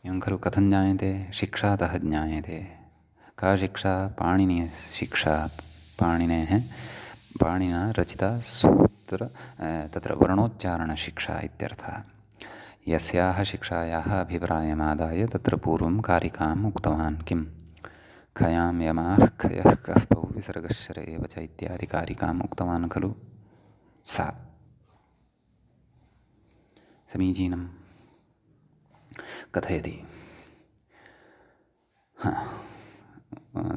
एवं खलु? कथं ज्ञायते? शिक्षातः ज्ञायते। का शिक्षा? पाणिनीयशिक्षा। पाणिना रचिता तत्र वर्णोच्चारणशिक्षा इत्यर्थः। यस्याः शिक्षायाः अभिप्रायमादाय तत्र पूर्वं कारिकाम् उक्तवान्। किं? खयां यमाः खयः कः बहु विसर्गश्चर एव च इत्यादि कारिकाम् उक्तवान् खलु? सा समीचीनं। कथयति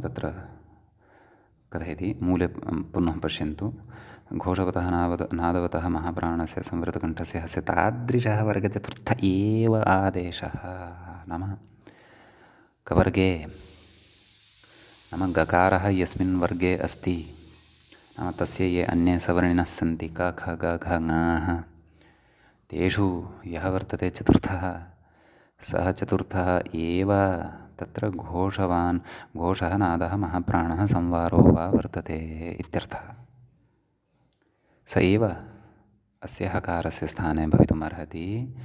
तत्र कथयति मूले पुनः पश्यन्तु। घोषवतः नादवतः महाप्राणस्य संवृतकण्ठस्य हस्य तादृशः वर्गचतुर्थ एव आदेशः। नाम कवर्गे नाम गकारः यस्मिन् वर्गे अस्ति, नाम तस्य ये अन्ये सवर्णिनः सन्ति क ख ग घ ङः, तेषु यः वर्तते चतुर्थः, सः चतुर्थः एव तत्र घोषवान्, घोषः नादः महाप्राणः संवारो वा वर्तते इत्यर्थः। स एव अस्य हकारस्य स्थाने भवितुमर्हति।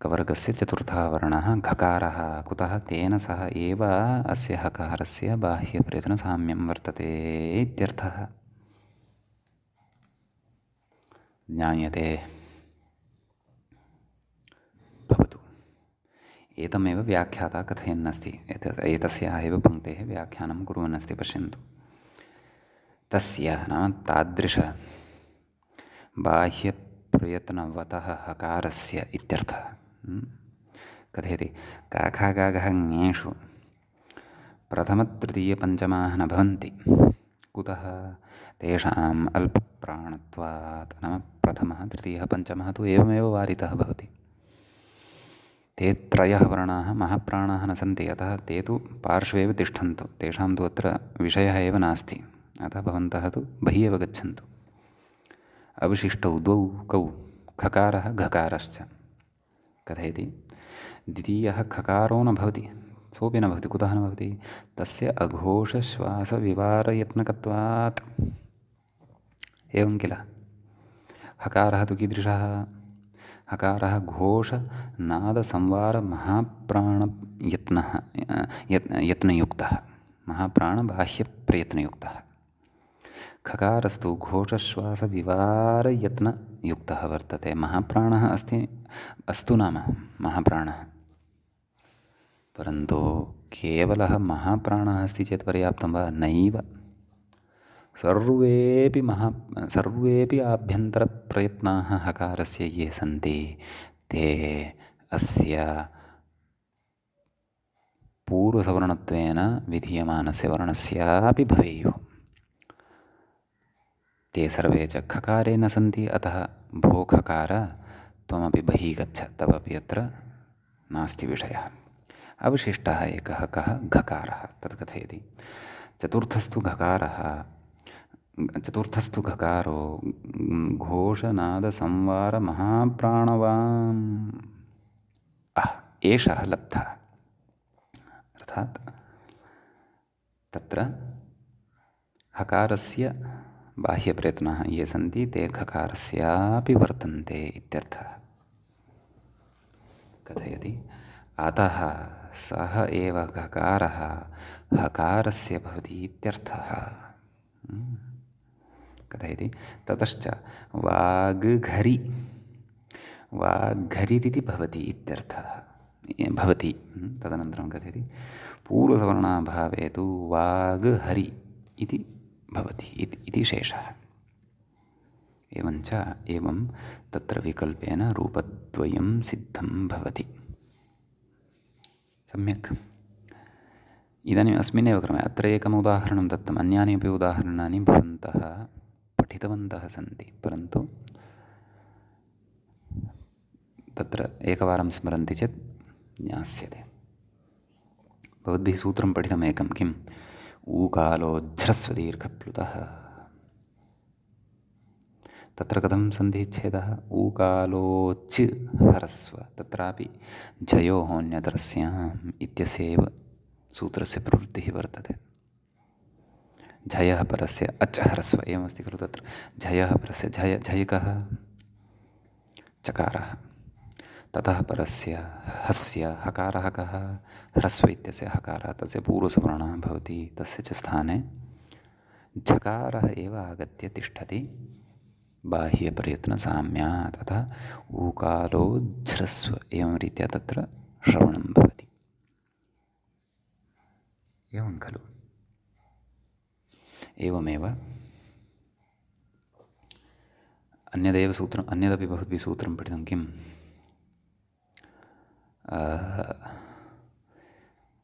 कवर्गस्य चतुर्थः वर्णः घकारः, कुतः तेन सह एव अस्य हकारस्य बाह्यप्रयत्नसाम्यं वर्तते इत्यर्थः। ज्ञायते? भवतु। एतमेव व्याख्याता कथयन्नस्ति। एतस्याः एव पङ्क्तेः व्याख्यानं कुर्वन्नस्ति। पश्यन्तु। तस्य नाम तादृश बाह्यप्रयत्नवतः हकारस्य इत्यर्थः। कथयति काखागाघः ङेषु प्रथमतृतीयपञ्चमाः न भवन्ति। कुतः? तेषाम् अल्पप्राणत्वात्। नाम प्रथमः तृतीयः पञ्चमः तु एवमेव वारितः भवति। ते त्रयः वर्णाः महाप्राणाः न सन्ति, अतः ते तु पार्श्वे एव तिष्ठन्तु, तेषां तु अत्र विषयः एव नास्ति, अतः भवन्तः तु बहिः एव गच्छन्तु। अवशिष्टौ द्वौ कौ खकारः घकारश्च। कथयति द्वितीयः खकारो न भवति, सोऽपि न भवति। कुतः न भवति? तस्य अघोषश्वासविवारयत्नकत्वात्। एवं किल। हकारः तु कीदृशः? हकारः घोषनादसंवारमहाप्राणयत्नः यत्नयुक्तः, महाप्राणबाह्यप्रयत्नयुक्तः। खकारस्तु घोषश्वासविवारयत्नयुक्तः वर्तते। महाप्राणः अस्तु नाम महाप्राणः, परन्तु केवलः महाप्राणः अस्ति चेत् पर्याप्तं वा? नैव। सर्वेपि आभ्यन्तरप्रयत्नाः हकारस्य ये सन्ति, ते अस्य पूर्वसवर्णत्वेन विधीयमानस्य वर्णस्यापि भवेयुः। ते सर्वे च खकारे न सन्ति, अतः भो खकार त्वमपि बहिः गच्छ, तवपि अत्र नास्ति विषयः। अवशिष्टः एकः कः? घकारः। तत् कथयति चतुर्थस्तु घकारो घोषनादसंवारमहाप्राणवान् एषः लब्धः। अर्थात् तत्र हकारस्य बाह्यप्रयत्नाः ये सन्ति ते घकारस्यापि वर्तन्ते इत्यर्थः। कथयति अतः सः एव घकारः हकारस्य भवति इत्यर्थः। कथयति ततश्च वाग्घरिरिति भवति इत्यर्थः। भवति। तदनन्तरं कथयति पूर्वसवर्णाभावे तु वाग्हरि इति भवति इति शेषः। एवञ्च एवं तत्र विकल्पेन रूपद्वयं सिद्धं भवति। सम्यक्। इदानीम् अस्मिन्नेव क्रमे अत्र एकम् उदाहरणं दत्तम्, अन्यानि अपि उदाहरणानि भवन्तः पठितवन्तः सन्ति, परन्तु तत्र एकवारं स्मरन्ति चेत् ज्ञास्यते। भवद्भिः सूत्रं पठितमेकं किम्? ऊकालोज्झ्रस्वदीर्घप्लुतः। तत्र कथं सन्धिच्छेदः? ऊकालोच् ह्रस्व, तत्रापि झयोः इत्यस्यैव सूत्रस्य प्रवृत्तिः वर्तते। झयः परस्य अच् ह्रस्व एवमस्ति खलु। तत्र झयः परस्य झयकः चकारः, ततः परस्य हस्य हकारः कः? ह्रस्व इत्यस्य हकारः, तस्य पूर्वसवर्णः भवति। तस्य च स्थाने झकारः एव आगत्य तिष्ठति बाह्यप्रयत्नसाम्यात्, अतः ऊकालोज्झ्रस्व एवं रीत्या तत्र श्रवणं भवति। एवं खलु। एवमेव अन्यदपि बहुद्भिः सूत्रं पठितं किम्?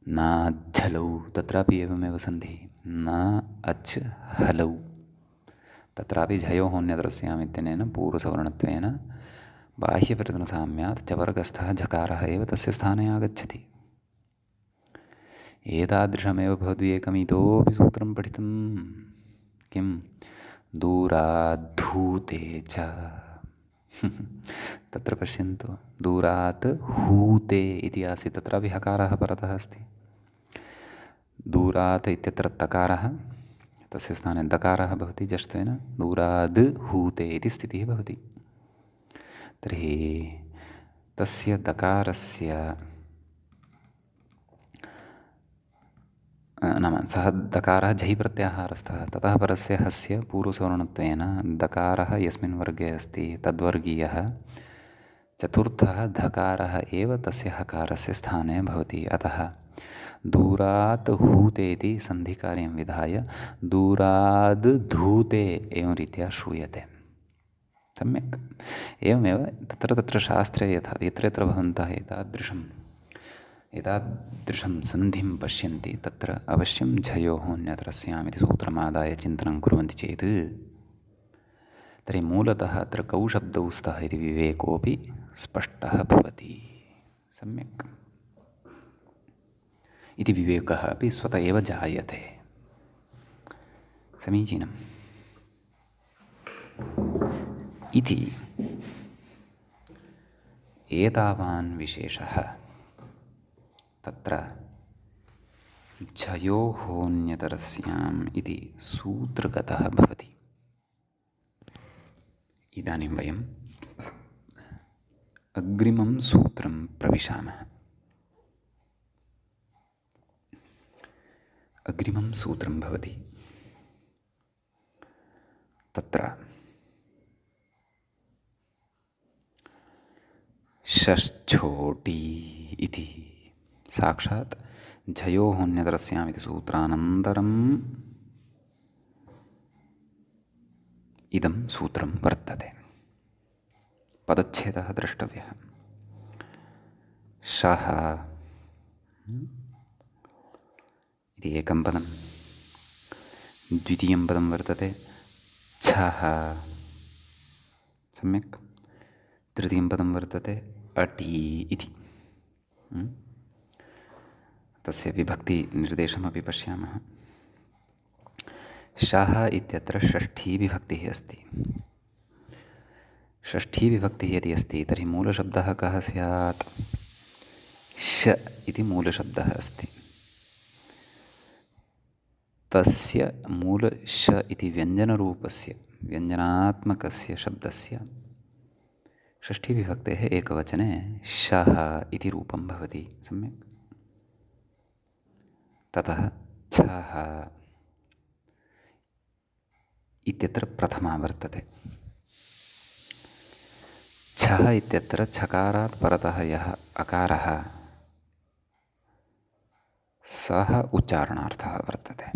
नाज्झलौ, तत्रापि एवमेव सन्धिः। न अच् हलौ तत्रापि झयोः इत्यनेन पूर्वसवर्णत्वेन बाह्यप्रतिगुणसाम्यात् चवर्गस्थः झकारः एव तस्य स्थाने आगच्छति। एतादृशमेव भवद्भिः एकमितोपि सूत्रं पठितं किं दूरात् धूते च तत्र पश्यन्तु दूरात् हूते इति आसीत् तत्रापि हकारः परतः अस्ति। दूरात् इत्यत्र तकारः तस्य स्थाने दकारः भवति जष्ट्वेन दूराद् हूते इति स्थितिः भवति। तर्हि तस्य दकारस्य नाम सः दकारः झै प्रत्याहारस्थः ततः परस्य हस्य पूर्वसवर्णत्वेन दकारः यस्मिन् वर्गे अस्ति तद्वर्गीयः चतुर्थः धकारः एव तस्य हकारस्य स्थाने भवति। अतः दूरात् हूते इति सन्धिकार्यं विधाय दूराद् धूते एवं रीत्या श्रूयते। सम्यक् एवमेव तत्र शास्त्रे यथा यत्र भवन्तः एतादृशं सन्धिं पश्यन्ति तत्र अवश्यं झयोः अन्यत्रस्यामिति सूत्रमादाय चिन्तनं कुर्वन्ति चेत् तर्हि मूलतः अत्र कौ शब्दौ स्तः इति विवेकोऽपि स्पष्टः भवति। सम्यक् इति विवेकः अपि स्वतः एव जायते। समीचीनम् इति एतावान् विशेषः तत्र झयोः इति सूत्रगतः भवति। इदानीं वयम् अग्रिमं सूत्रं प्रविशामः। अग्रिमं सूत्रं भवति तत्र षष्ठोटी इति साक्षात् झयोः इति सूत्रानन्तरम् इदं सूत्रं वर्तते। पदच्छेदः द्रष्टव्यः। शः इति एकं पदं, द्वितीयं पदं वर्तते छः, सम्यक्, तृतीयं पदं वर्तते अटी इति। तस्य विभक्तिनिर्देशमपि पश्यामः। शः इत्यत्र षष्ठी विभक्तिः अस्ति। षष्ठी विभक्तिः यदि अस्ति तर्हि मूलशब्दः कः स्यात्? श इति मूलशब्दः अस्ति। तस्य मूल श इति व्यञ्जनरूपस्य व्यञ्जनात्मकस्य शब्दस्य षष्ठीविभक्तेः एकवचने शः इति रूपं भवति। सम्यक्। ततः छः इत्यत्र प्रथमा वर्तते। छः इत्यत्र छकारात् परतः यः अकारः सः उच्चारणार्थः वर्तते।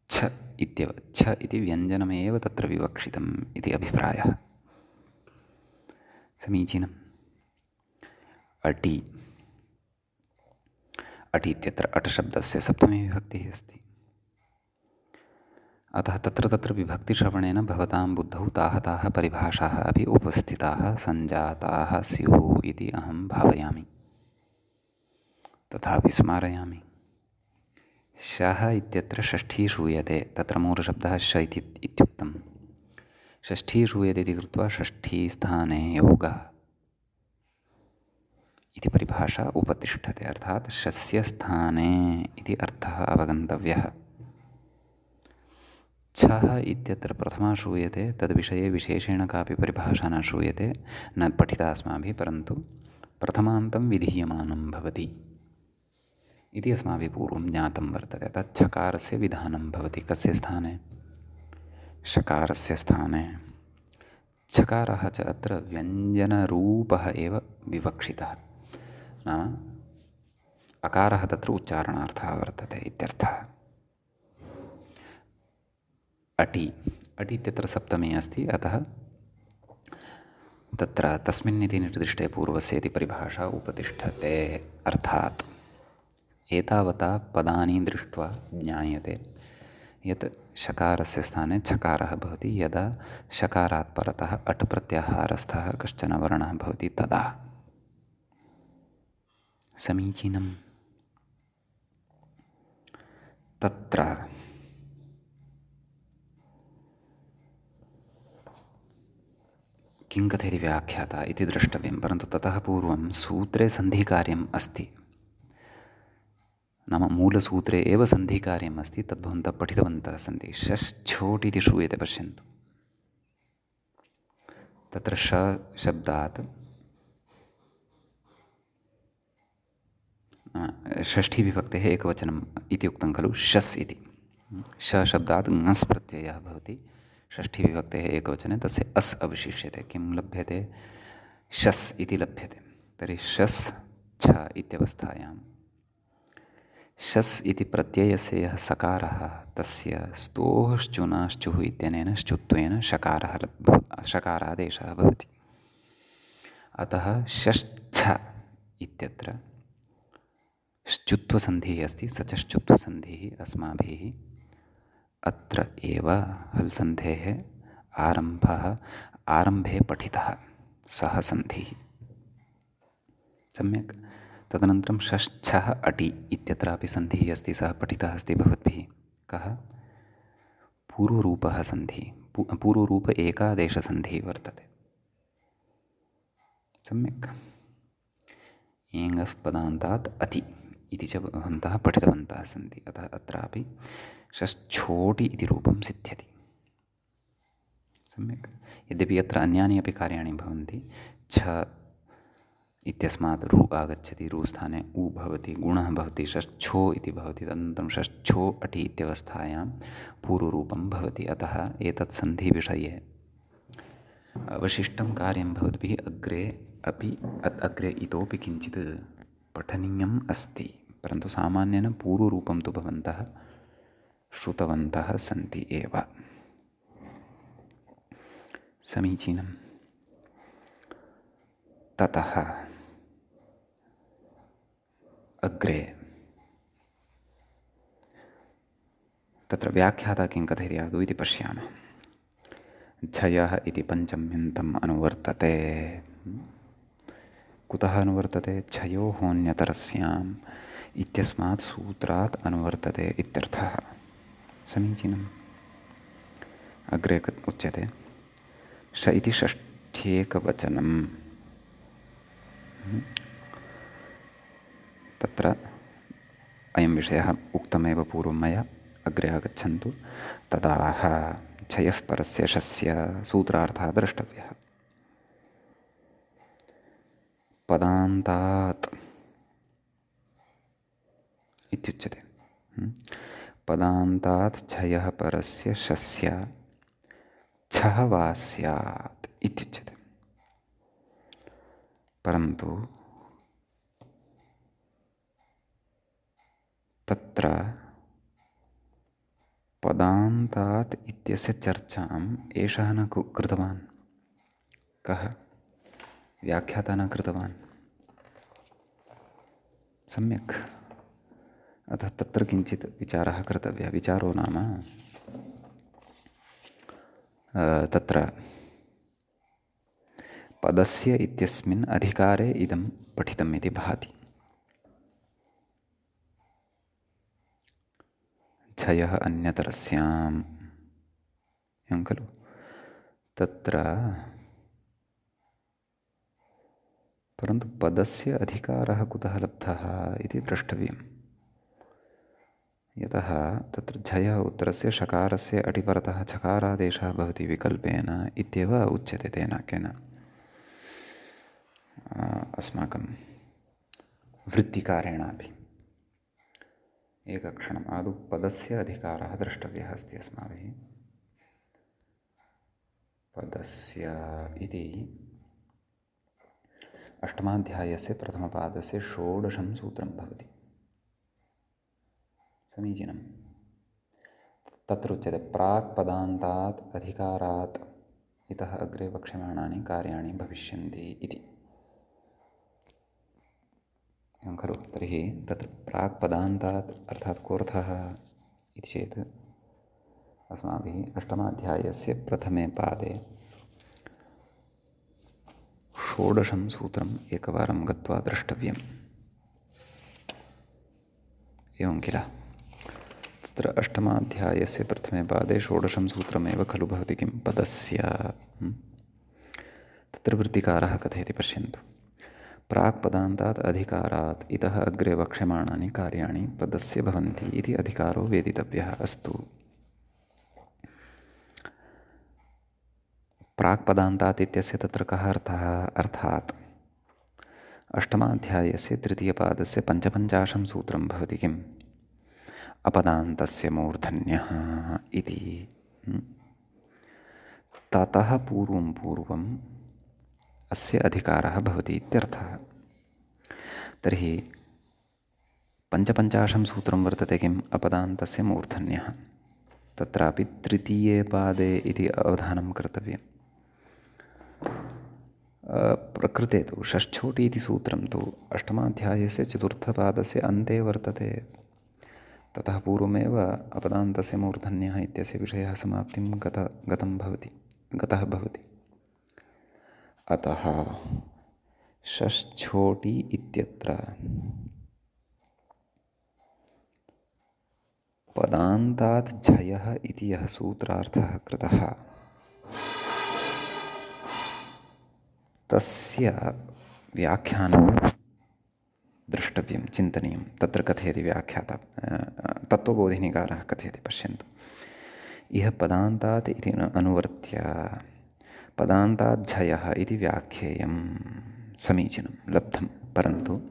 छ इति व्यञ्जनमेव तत्र विवक्षितम् इति अभिप्रायः। समीचीनम्। अटि इत्यत्र अट् शब्दस्य सप्तमी विभक्तिः अस्ति। अतः तत्र विभक्तिश्रवणेन भवतां बुद्धौ ताः परिभाषाः अपि उपस्थिताः सञ्जाताः स्युः इति अहं भावयामि, तथापि स्मारयामि। शः इत्यत्र षष्ठी श्रूयते, तत्र मूलशब्दः श इत्युक्तं। षष्ठी श्रूयते इति कृत्वा षष्ठीस्थाने योगः इति परिभाषा उपतिष्ठते, अर्थात् शस्य स्थाने इति अर्थः अवगन्तव्यः। छः इत्यत्र प्रथमा श्रूयते, तद्विषये विशेषेण कापि परिभाषा न श्रूयते, न पठिता अस्माभिः, परन्तु प्रथमान्तं विधीयमानं भवति इति अस्माभिः पूर्वं ज्ञातं वर्तते। तत् छकारस्य विधानं भवति कस्य स्थाने? षकारस्य स्थाने। छकारः च अत्र व्यञ्जनरूपः एव विवक्षितः, नाम अकारः तत्र उच्चारणार्थः वर्तते इत्यर्थः। अटि इत्यत्र सप्तमी अस्ति, अतः तत्र तस्मिन् इति निर्दिष्टे पूर्वस्य इति परिभाषा उपतिष्ठते। अर्थात् एतावता पदानि दृष्ट्वा ज्ञायते यत् शकारस्य स्थाने छकारः भवति यदा शकारात् परतः अट् प्रत्याहारस्थः कश्चन वर्णः भवति तदा। समीचीनं। तत्र किं कथयति व्याख्याता इति द्रष्टव्यं, परन्तु ततः पूर्वं सूत्रे सन्धिकार्यम् अस्ति। नाम मूलसूत्रे एव सन्धिकार्यम् अस्ति, तद्भवन्तः पठितवन्तः सन्ति। शश्छोट् इति श्रूयते, पश्यन्तु। तत्र ष शब्दात् षष्ठीविभक्तेः एकवचनम् इति उक्तं खलु, शस् इति। श शब्दात् ङस् प्रत्ययः भवति, षष्ठीविभक्तेः एकवचने तस्य अस् अवशिष्यते। किं लभ्यते? शस् इति लभ्यते। तर्हि शस् छ इत्यवस्थायां शस् इति प्रत्ययस्य यः सकारः तस्य स्तोः श्चुनाश्चुः इत्यनेन श्चुत्वेन शकारादेशः भवति। अतः शश्छ इत्यत्र श्चुत्वसन्धिः अस्ति, स च श्चुत्वसन्धिः अस्माभिः अत्र एव हल्सन्धेः आरम्भे पठितः, सः सन्धिः। सम्यक्। तदनन्तरं षष्छः अटि इत्यत्रापि सन्धिः अस्ति, सः पठितः अस्ति भवद्भिः। कः? पूर्वरूपः सन्धिः, पूर्वरूप एकादेशसन्धिः वर्तते। सम्यक्। एङः पदान्तात् अति इति च भवन्तः पठितवन्तः सन्ति। अतः अत्रापि षश्छोटि इति रूपं सिद्ध्यति। सम्यक्। यद्यपि अत्र अन्यानि अपि कार्याणि भवन्ति। छ इत्यस्मात् रु आगच्छति, रु स्थाने उ भवति, गुणः भवति, षश्छो इति भवति। तदनन्तरं षश्छो अटि इत्यवस्थायां पूर्वरूपं भवति। अतः एतत् सन्धिविषये अवशिष्टं कार्यं भवद्भिः अग्रे इतोपि किञ्चित् पठनीयम् अस्ति, परन्तु सामान्येन पूर्वरूपं तु भवन्तः श्रुतवन्तः सन्ति एव। समीचीनं। ततः अग्रे तत्र व्याख्याता किं कथयति आदौ इति पश्यामः। झयः इति पञ्चम्यन्तम् अनुवर्तते। कुतः अनुवर्तते? झयोः इत्यस्मात् सूत्रात् अनुवर्तते इत्यर्थः। समीचीनम्। अग्रे उच्यते ष इति षष्ठ्येकवचनं। तत्र अयं विषयः उक्तमेव पूर्वं मया। अग्रे आगच्छन्तु। तदाह झयः परस्य शस्य सूत्रार्थः द्रष्टव्यः। पदान्तात् इत्युच्यते। पदान्तात् झयः परस्य शस्य छः वा स्यात् इत्युच्यते। परन्तु तत्र पदान्तात् इत्यस्य चर्चाम् एषः न कृतवान्। कः? व्याख्याता न कृतवान्। सम्यक्। अतः तत्र किञ्चित् विचारः कर्तव्यः। विचारो नाम तत्र पदस्य इत्यस्मिन् अधिकारे इदं पठितम् इति भाति। झयः अन्यतरस्याम् एवं खलु। तत्र परन्तु पदस्य अधिकारः कुतः लब्धः इति द्रष्टव्यम्। यतः तत्र झयः उत्तरस्य शकारस्य अटिपरतः छकारादेशः भवति विकल्पेन इत्येव उच्यते तेन केन अस्माकं वृत्तिकारेणापि। एकक्षणम् आदौ पदस्य अधिकारः द्रष्टव्यः अस्ति अस्माभिः। पदस्य इति अष्टमाध्यायस्य प्रथमपादस्य षोडशं सूत्रं भवति। समीचीनं। तत्र उच्यते प्राक् पदान्तात् अधिकारात् इतः अग्रे वक्ष्यमाणानि कार्याणि भविष्यन्ति इति। एवं खलु। तर्हि तत्र प्राक् पदान्तात् अर्थात् कोऽर्थः इति चेत् अस्माभिः अष्टमाध्यायस्य प्रथमे पादे षोडशं सूत्रम् एकवारं गत्वा द्रष्टव्यम्। एवं किल? तत्र अष्टमाध्यायस्य प्रथमे पादे षोडशं सूत्रमेव खलु भवति किं पदस्य। तत्र वृत्तिकारः कथयति पश्यन्तु। प्राक् पदान्तात् अधिकारात् इतः अग्रे वक्ष्यमाणानि कार्याणि पदस्य भवन्ति इति अधिकारो वेदितव्यः अस्तु। प्राक् पदान्तात् इत्यस्य तत्र कः अर्थः? अर्थात् अष्टमाध्यायस्य तृतीयपादस्य पञ्चपञ्चाशं सूत्रं भवति किम्? अपदान्तस्य मूर्धन्यः इति। ततः पूर्वम् अस्य अधिकारः भवति इत्यर्थः। तर्हि पञ्चपञ्चाशं सूत्रं वर्तते किम्? अपदान्तस्य मूर्धन्यः। तत्रापि तृतीये पादे इति अवधानं कर्तव्यम्। प्रकृते तु षष्ठ्योटि इति सूत्रं तु अष्टमाध्यायस्य चतुर्थपादस्य अन्ते वर्तते। ततः पूर्वमेव अपदान्तस्य मूर्धन्यः इत्यस्य विषयः समाप्तिं गतः भवति। अतः षष्ठ्योटि इत्यत्र पदान्तात् झयः इति यः सूत्रार्थः कृतः तस्य व्याख्यानं द्रष्टव्यं, चिन्तनीयं। तत्र कथयति व्याख्याता तत्त्वबोधिनीकारः कथयति पश्यन्तु। इह पदान्तात् इति अनुवर्त्य पदान्तात् झयः इति व्याख्येयं समीचीनं लब्धं। परन्तु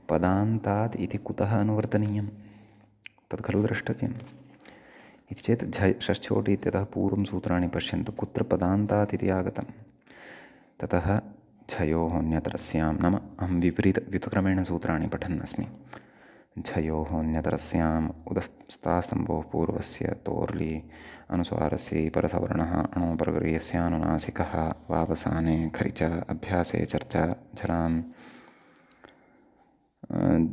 पदान्तात् इति कुतः अनुवर्तनीयं तत् खलु द्रष्टव्यम्। इति चेत् षष्ठ्योटि इत्यतः पूर्वं सूत्राणि पश्यन्तु, कुत्र पदान्तात् इति आगतं। ततः झयोः न्यतरस्यां, नाम अहं विपरीतक्रमेण सूत्राणि पठन् अस्मि। झयोः न्यतरस्याम् उदः स्तास्तम्भोः पूर्वस्य तोर्लि अनुस्वारस्य परसवर्णः अणोपरगरीयस्यानुनासिकः वावसाने खरिच अभ्यासे चर्चा झलां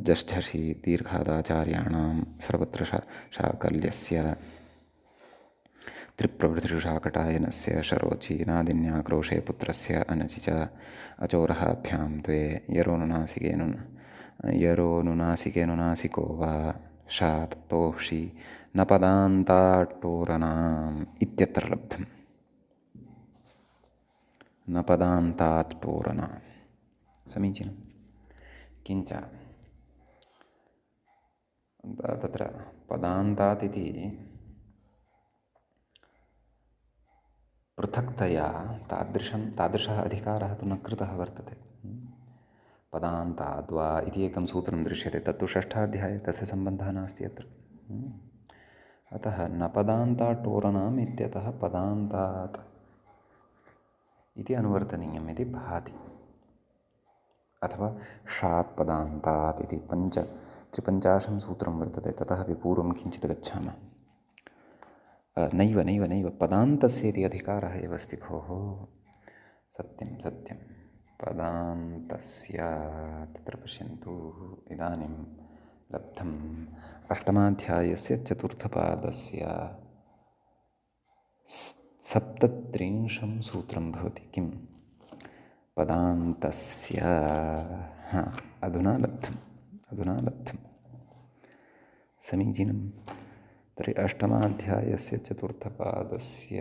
जष्ठषि दीर्घादाचार्याणां सर्वत्र शाकल्यस्य त्रिप्रवृत्तिषु शाकटायनस्य शरोचि नादिन्याक्रोशे पुत्रस्य अनचि च अचोरहाभ्यां द्वे यरोनुनासिकेनुनासिको वा शात् तोषि न पदान्ताट्टोरनाम् इत्यत्र लब्धम्। न पदान्ताट्टोरनाम् समीचीनं। किञ्च तत्र पदान्तात् इति पृथक्तया तादृशः अधिकारः तु न कृतः वर्तते। पदान्ताद्वा इति एकं सूत्रं दृश्यते, तत्तु षष्ठाध्याये, तस्य सम्बन्धः नास्ति अत्र। अतः न पदान्ताट्टोरनाम् इत्यतः पदान्तात् इति अनुवर्तनीयम् इति भाति। अथवा षात् पदान्तात् इति त्रिपञ्चाशं सूत्रं वर्तते, ततः अपि पूर्वं किञ्चित् गच्छामः। नैव पदान्तस्य इति अधिकारः एव अस्ति भोः। सत्यं पदान्तस्य तत्र पश्यन्तु। इदानीं लब्धम् अष्टमाध्यायस्य चतुर्थपादस्य 37 सूत्रं भवति किं? पदान्तस्य। अधुना लब्धं समीचीनं। तर्हि अष्टमाध्यायस्य चतुर्थपादस्य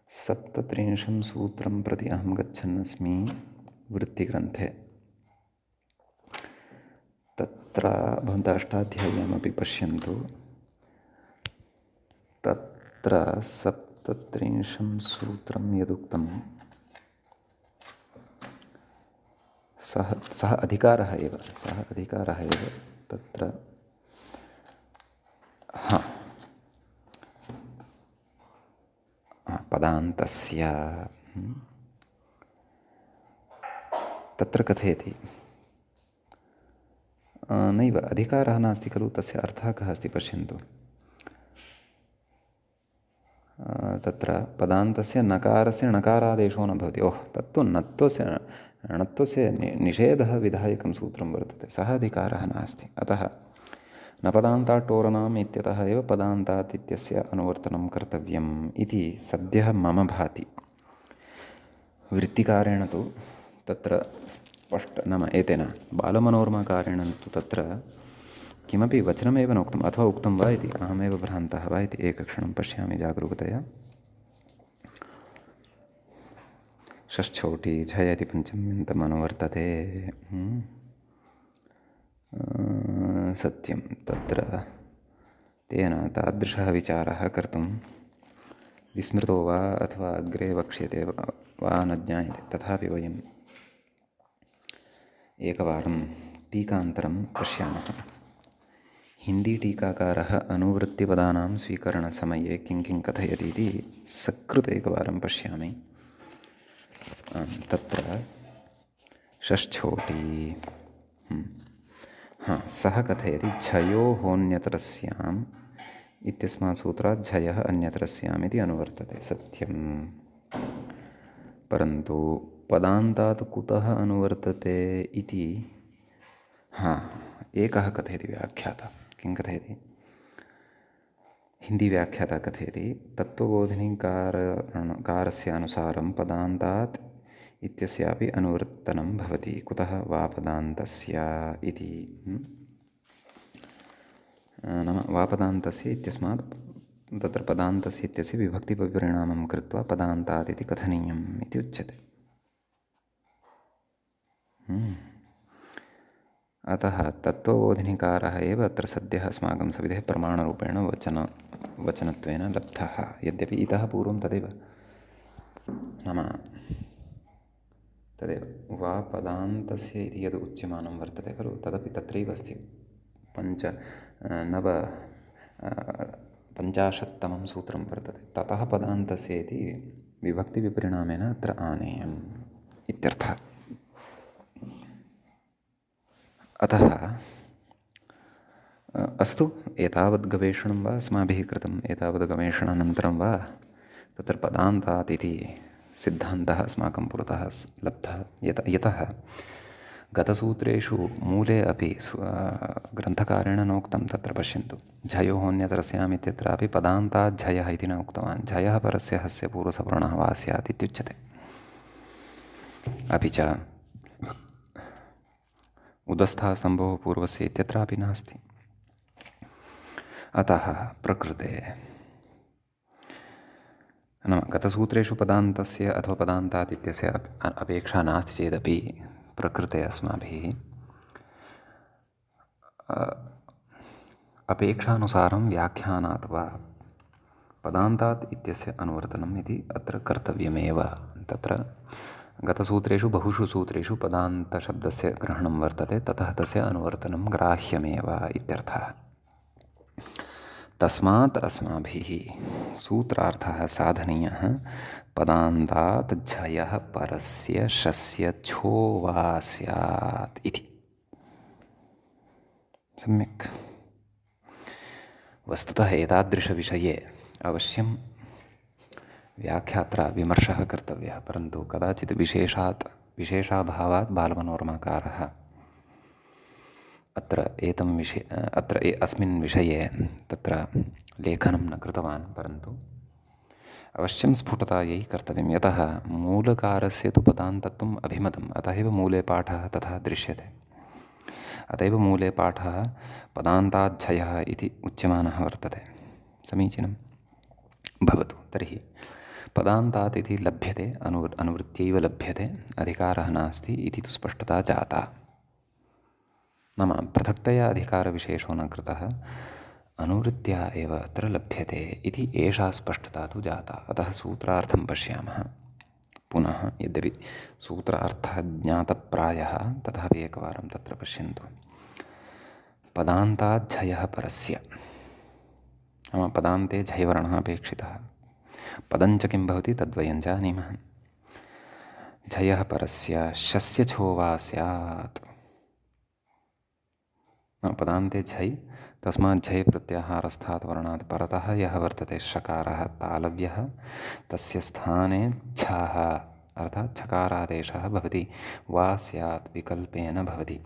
37 सूत्रं प्रति अहं गच्छन्नस्मि वृत्तिग्रन्थे। तत्र भवन्तः अष्टाध्याय्यामपि पश्यन्तु। तत्र 37 सूत्रं यदुक्तं सः अधिकारः एव तत्र पदान्तस्य तत्र कथयति। नैव अधिकारः नास्ति खलु, तस्य अर्थः कः अस्ति पश्यन्तु। तत्र पदान्तस्य नकारस्य णकारादेशो न भवति। तत्तु णत्वस्य निषेधः विधायकं सूत्रं वर्तते, सः अधिकारः नास्ति। अतः न पदान्ताट्टोरणाम् इत्यतः एव पदान्तात् इत्यस्य अनुवर्तनं कर्तव्यम् इति सद्यः मम भाति। वृत्तिकारेण तु तत्र नाम एतेन बालमनोरमाकारेण तु तत्र किमपि वचनमेव न उक्तम्, अथवा उक्तं वा इति अहमेव भ्रान्तः वा इति एकक्षणं पश्यामि जागरूकतया। षष्ठोटी झयति पञ्चम्यन्तमनुवर्तते। सत्यं तत्र तेन तादृशः विचारः कर्तुं विस्मृतो वा अथवा अग्रे वक्ष्यते वा न ज्ञायते। तथापि वयम् एकवारं टीकान्तरं पश्यामः। हिन्दीटीकाकारः अनुवृत्तिपदानां स्वीकरणसमये किं किं कथयति इति सकृत् एकवारं पश्यामि। तत्र षष्ठोटी सः कथयति झयो होन्यतरस्याम् इत्यस्मात् सूत्रात् झयः अन्यतरस्याम् इति अनुवर्तते। सत्यं, परन्तु पदान्तात् कुतः अनुवर्तते इति एकः कथयति व्याख्याता। किं कथयति? हिन्दीव्याख्याता कथयति तत्त्वबोधिनीकारस्य अनुसारं पदान्तात् इत्यस्यापि अनुवर्तनं भवति। कुतः वा पदान्तस्य इति। नाम वापदान्तस्य इत्यस्मात् तत्र पदान्तस्य इत्यस्य विभक्तिपरिणामं कृत्वा पदान्तात् इति कथनीयम् इति उच्यते। अतः तत्त्वबोधिनीकारः एव अत्र सद्यः अस्माकं सविधे प्रमाणरूपेण वचनत्वेन लब्धः। यद्यपि इतः पूर्वं तदेव, नाम तदेव वा पदान्तस्य इति यद् उच्यमानं वर्तते खलु, तदपि तत्रैव अस्ति। 50तमं सूत्रं वर्तते। ततः पदान्तस्य इति विभक्तिविपरिणामेन अत्र आनेयम् इत्यर्थः। अतः अस्तु, एतावद् गवेषणं वा अस्माभिः कृतम्, एतावद् गवेषणानन्तरं वा तत्र पदान्तात् इति सिद्धान्तः अस्माकं पुरतः लब्धः। यतः गतसूत्रेषु मूले अपि ग्रन्थकारेण नोक्तं। तत्र पश्यन्तु, झयोः इत्यत्रापि पदान्तात् झयः इति न उक्तवान्। झयः परस्य हस्य पूर्वसवर्णः वा स्यात् इत्युच्यते। अपि च उदस्थः स्तम्भोः पूर्वस्य इत्यत्रापि नास्ति। अतः प्रकृते नाम गतसूत्रेषु पदान्तस्य अथवा पदान्तात् इत्यस्य अपेक्षा नास्ति चेदपि प्रकृते अस्माभिः अपेक्षानुसारं व्याख्यानात् वा पदान्तात् इत्यस्य अनुवर्तनम् इति अत्र कर्तव्यमेव। तत्र गतसूत्रेषु बहुषु सूत्रेषु पदान्तशब्दस्य ग्रहणं वर्तते, ततः तस्य अनुवर्तनं ग्राह्यमेव इत्यर्थः। तस्मात् अस्माभिः सूत्रार्थः साधनीयः पदान्तात् झयः परस्य शस्य छो वा स्यात् इति। सम्यक्। वस्तुतः एतादृशविषये अवश्यं व्याख्यात्रा विमर्शः कर्तव्यः, परन्तु कदाचित् विशेषाभावात् बालमनोरमाकारः अस्मिन् विषये तत्र लेखनं न कृतवान्, परन्तु अवश्यं स्फुटतायै कर्तव्यं। यतः मूलकारस्य तु पदान्तत्वम् अभिमतम्, अतः एव मूले पाठः तथा दृश्यते। अत एव मूले पाठः पदान्ताद्धयः इति उच्यमानः वर्तते। समीचीनं भवतु। तर्हि पदान्तात् इति लभ्यते, अनुवृत्त्यैव लभ्यते, अधिकारः नास्ति इति तु स्पष्टता जाता। नाम पृथक्तया अधिकारविशेषो न कृतः, अनुवृत्त्या एव अत्र लभ्यते इति एषा स्पष्टता तु जाता। अतः सूत्रार्थं पश्यामः पुनः। यद्यपि सूत्रार्थः ज्ञातप्रायः, तथापि एकवारं तत्र पश्यन्तु। पदान्ताद्धयः परस्य, नाम पदान्ते झयवर्णः अपेक्षितः। पदञ्च किं भवति तद्वयं जानीमः। झयः परस्य शस्य छो वा स्यात्। पदान्ते झै, तस्मात् झै प्रत्याहारस्थात् वर्णात् परतः यः वर्तते षकारः तालव्यः, तस्य स्थाने झः अर्थात् छकारादेशः भवति। वा स्यात् विकल्पेन भवति।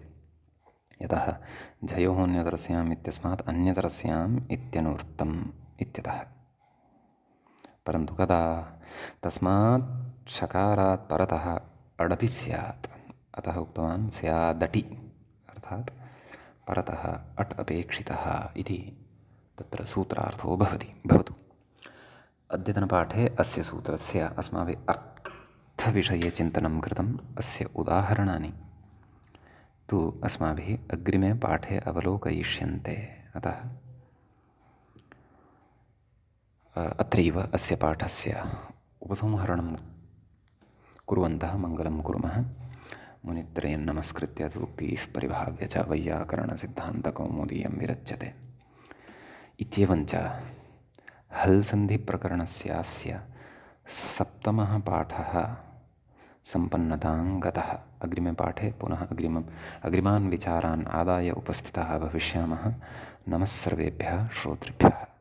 यतः झयोः अन्यतरस्याम् इत्यस्मात् अन्यतरस्याम् इत्यनूक्तम् इत्यतः। परन्तु कदा तस्मात् शकारात् परतः अडपि स्यात्, अतः उक्तवान् स्यादटि, अर्थात् परतः अट् अपेक्षितः इति तत्र सूत्रार्थो भवतु। अद्यतनपाठे अस्य सूत्रस्य अस्माभिः अर्थविषये चिन्तनं कृतम्। अस्य उदाहरणानि तु अस्माभिः अग्रिमे पाठे अवलोकयिष्यन्ते। अतः अत्रैव अस्य पाठस्य उपसंहरणं कुर्वन्तः मङ्गलं कुर्मः। मुनित्रयं नमस्कृत्य सूक्तिः परिभाव्य च वैयाकरणसिद्धान्तकौमुदीयं विरच्यते। इत्येवञ्च हल्सन्धिप्रकरणस्यास्य सप्तमः पाठः सम्पन्नतां गतः। अग्रिमे पाठे पुनः अग्रिमान् विचारान् आदाय उपस्थिताः भविष्यामः। नमः सर्वेभ्यः श्रोतृभ्यः।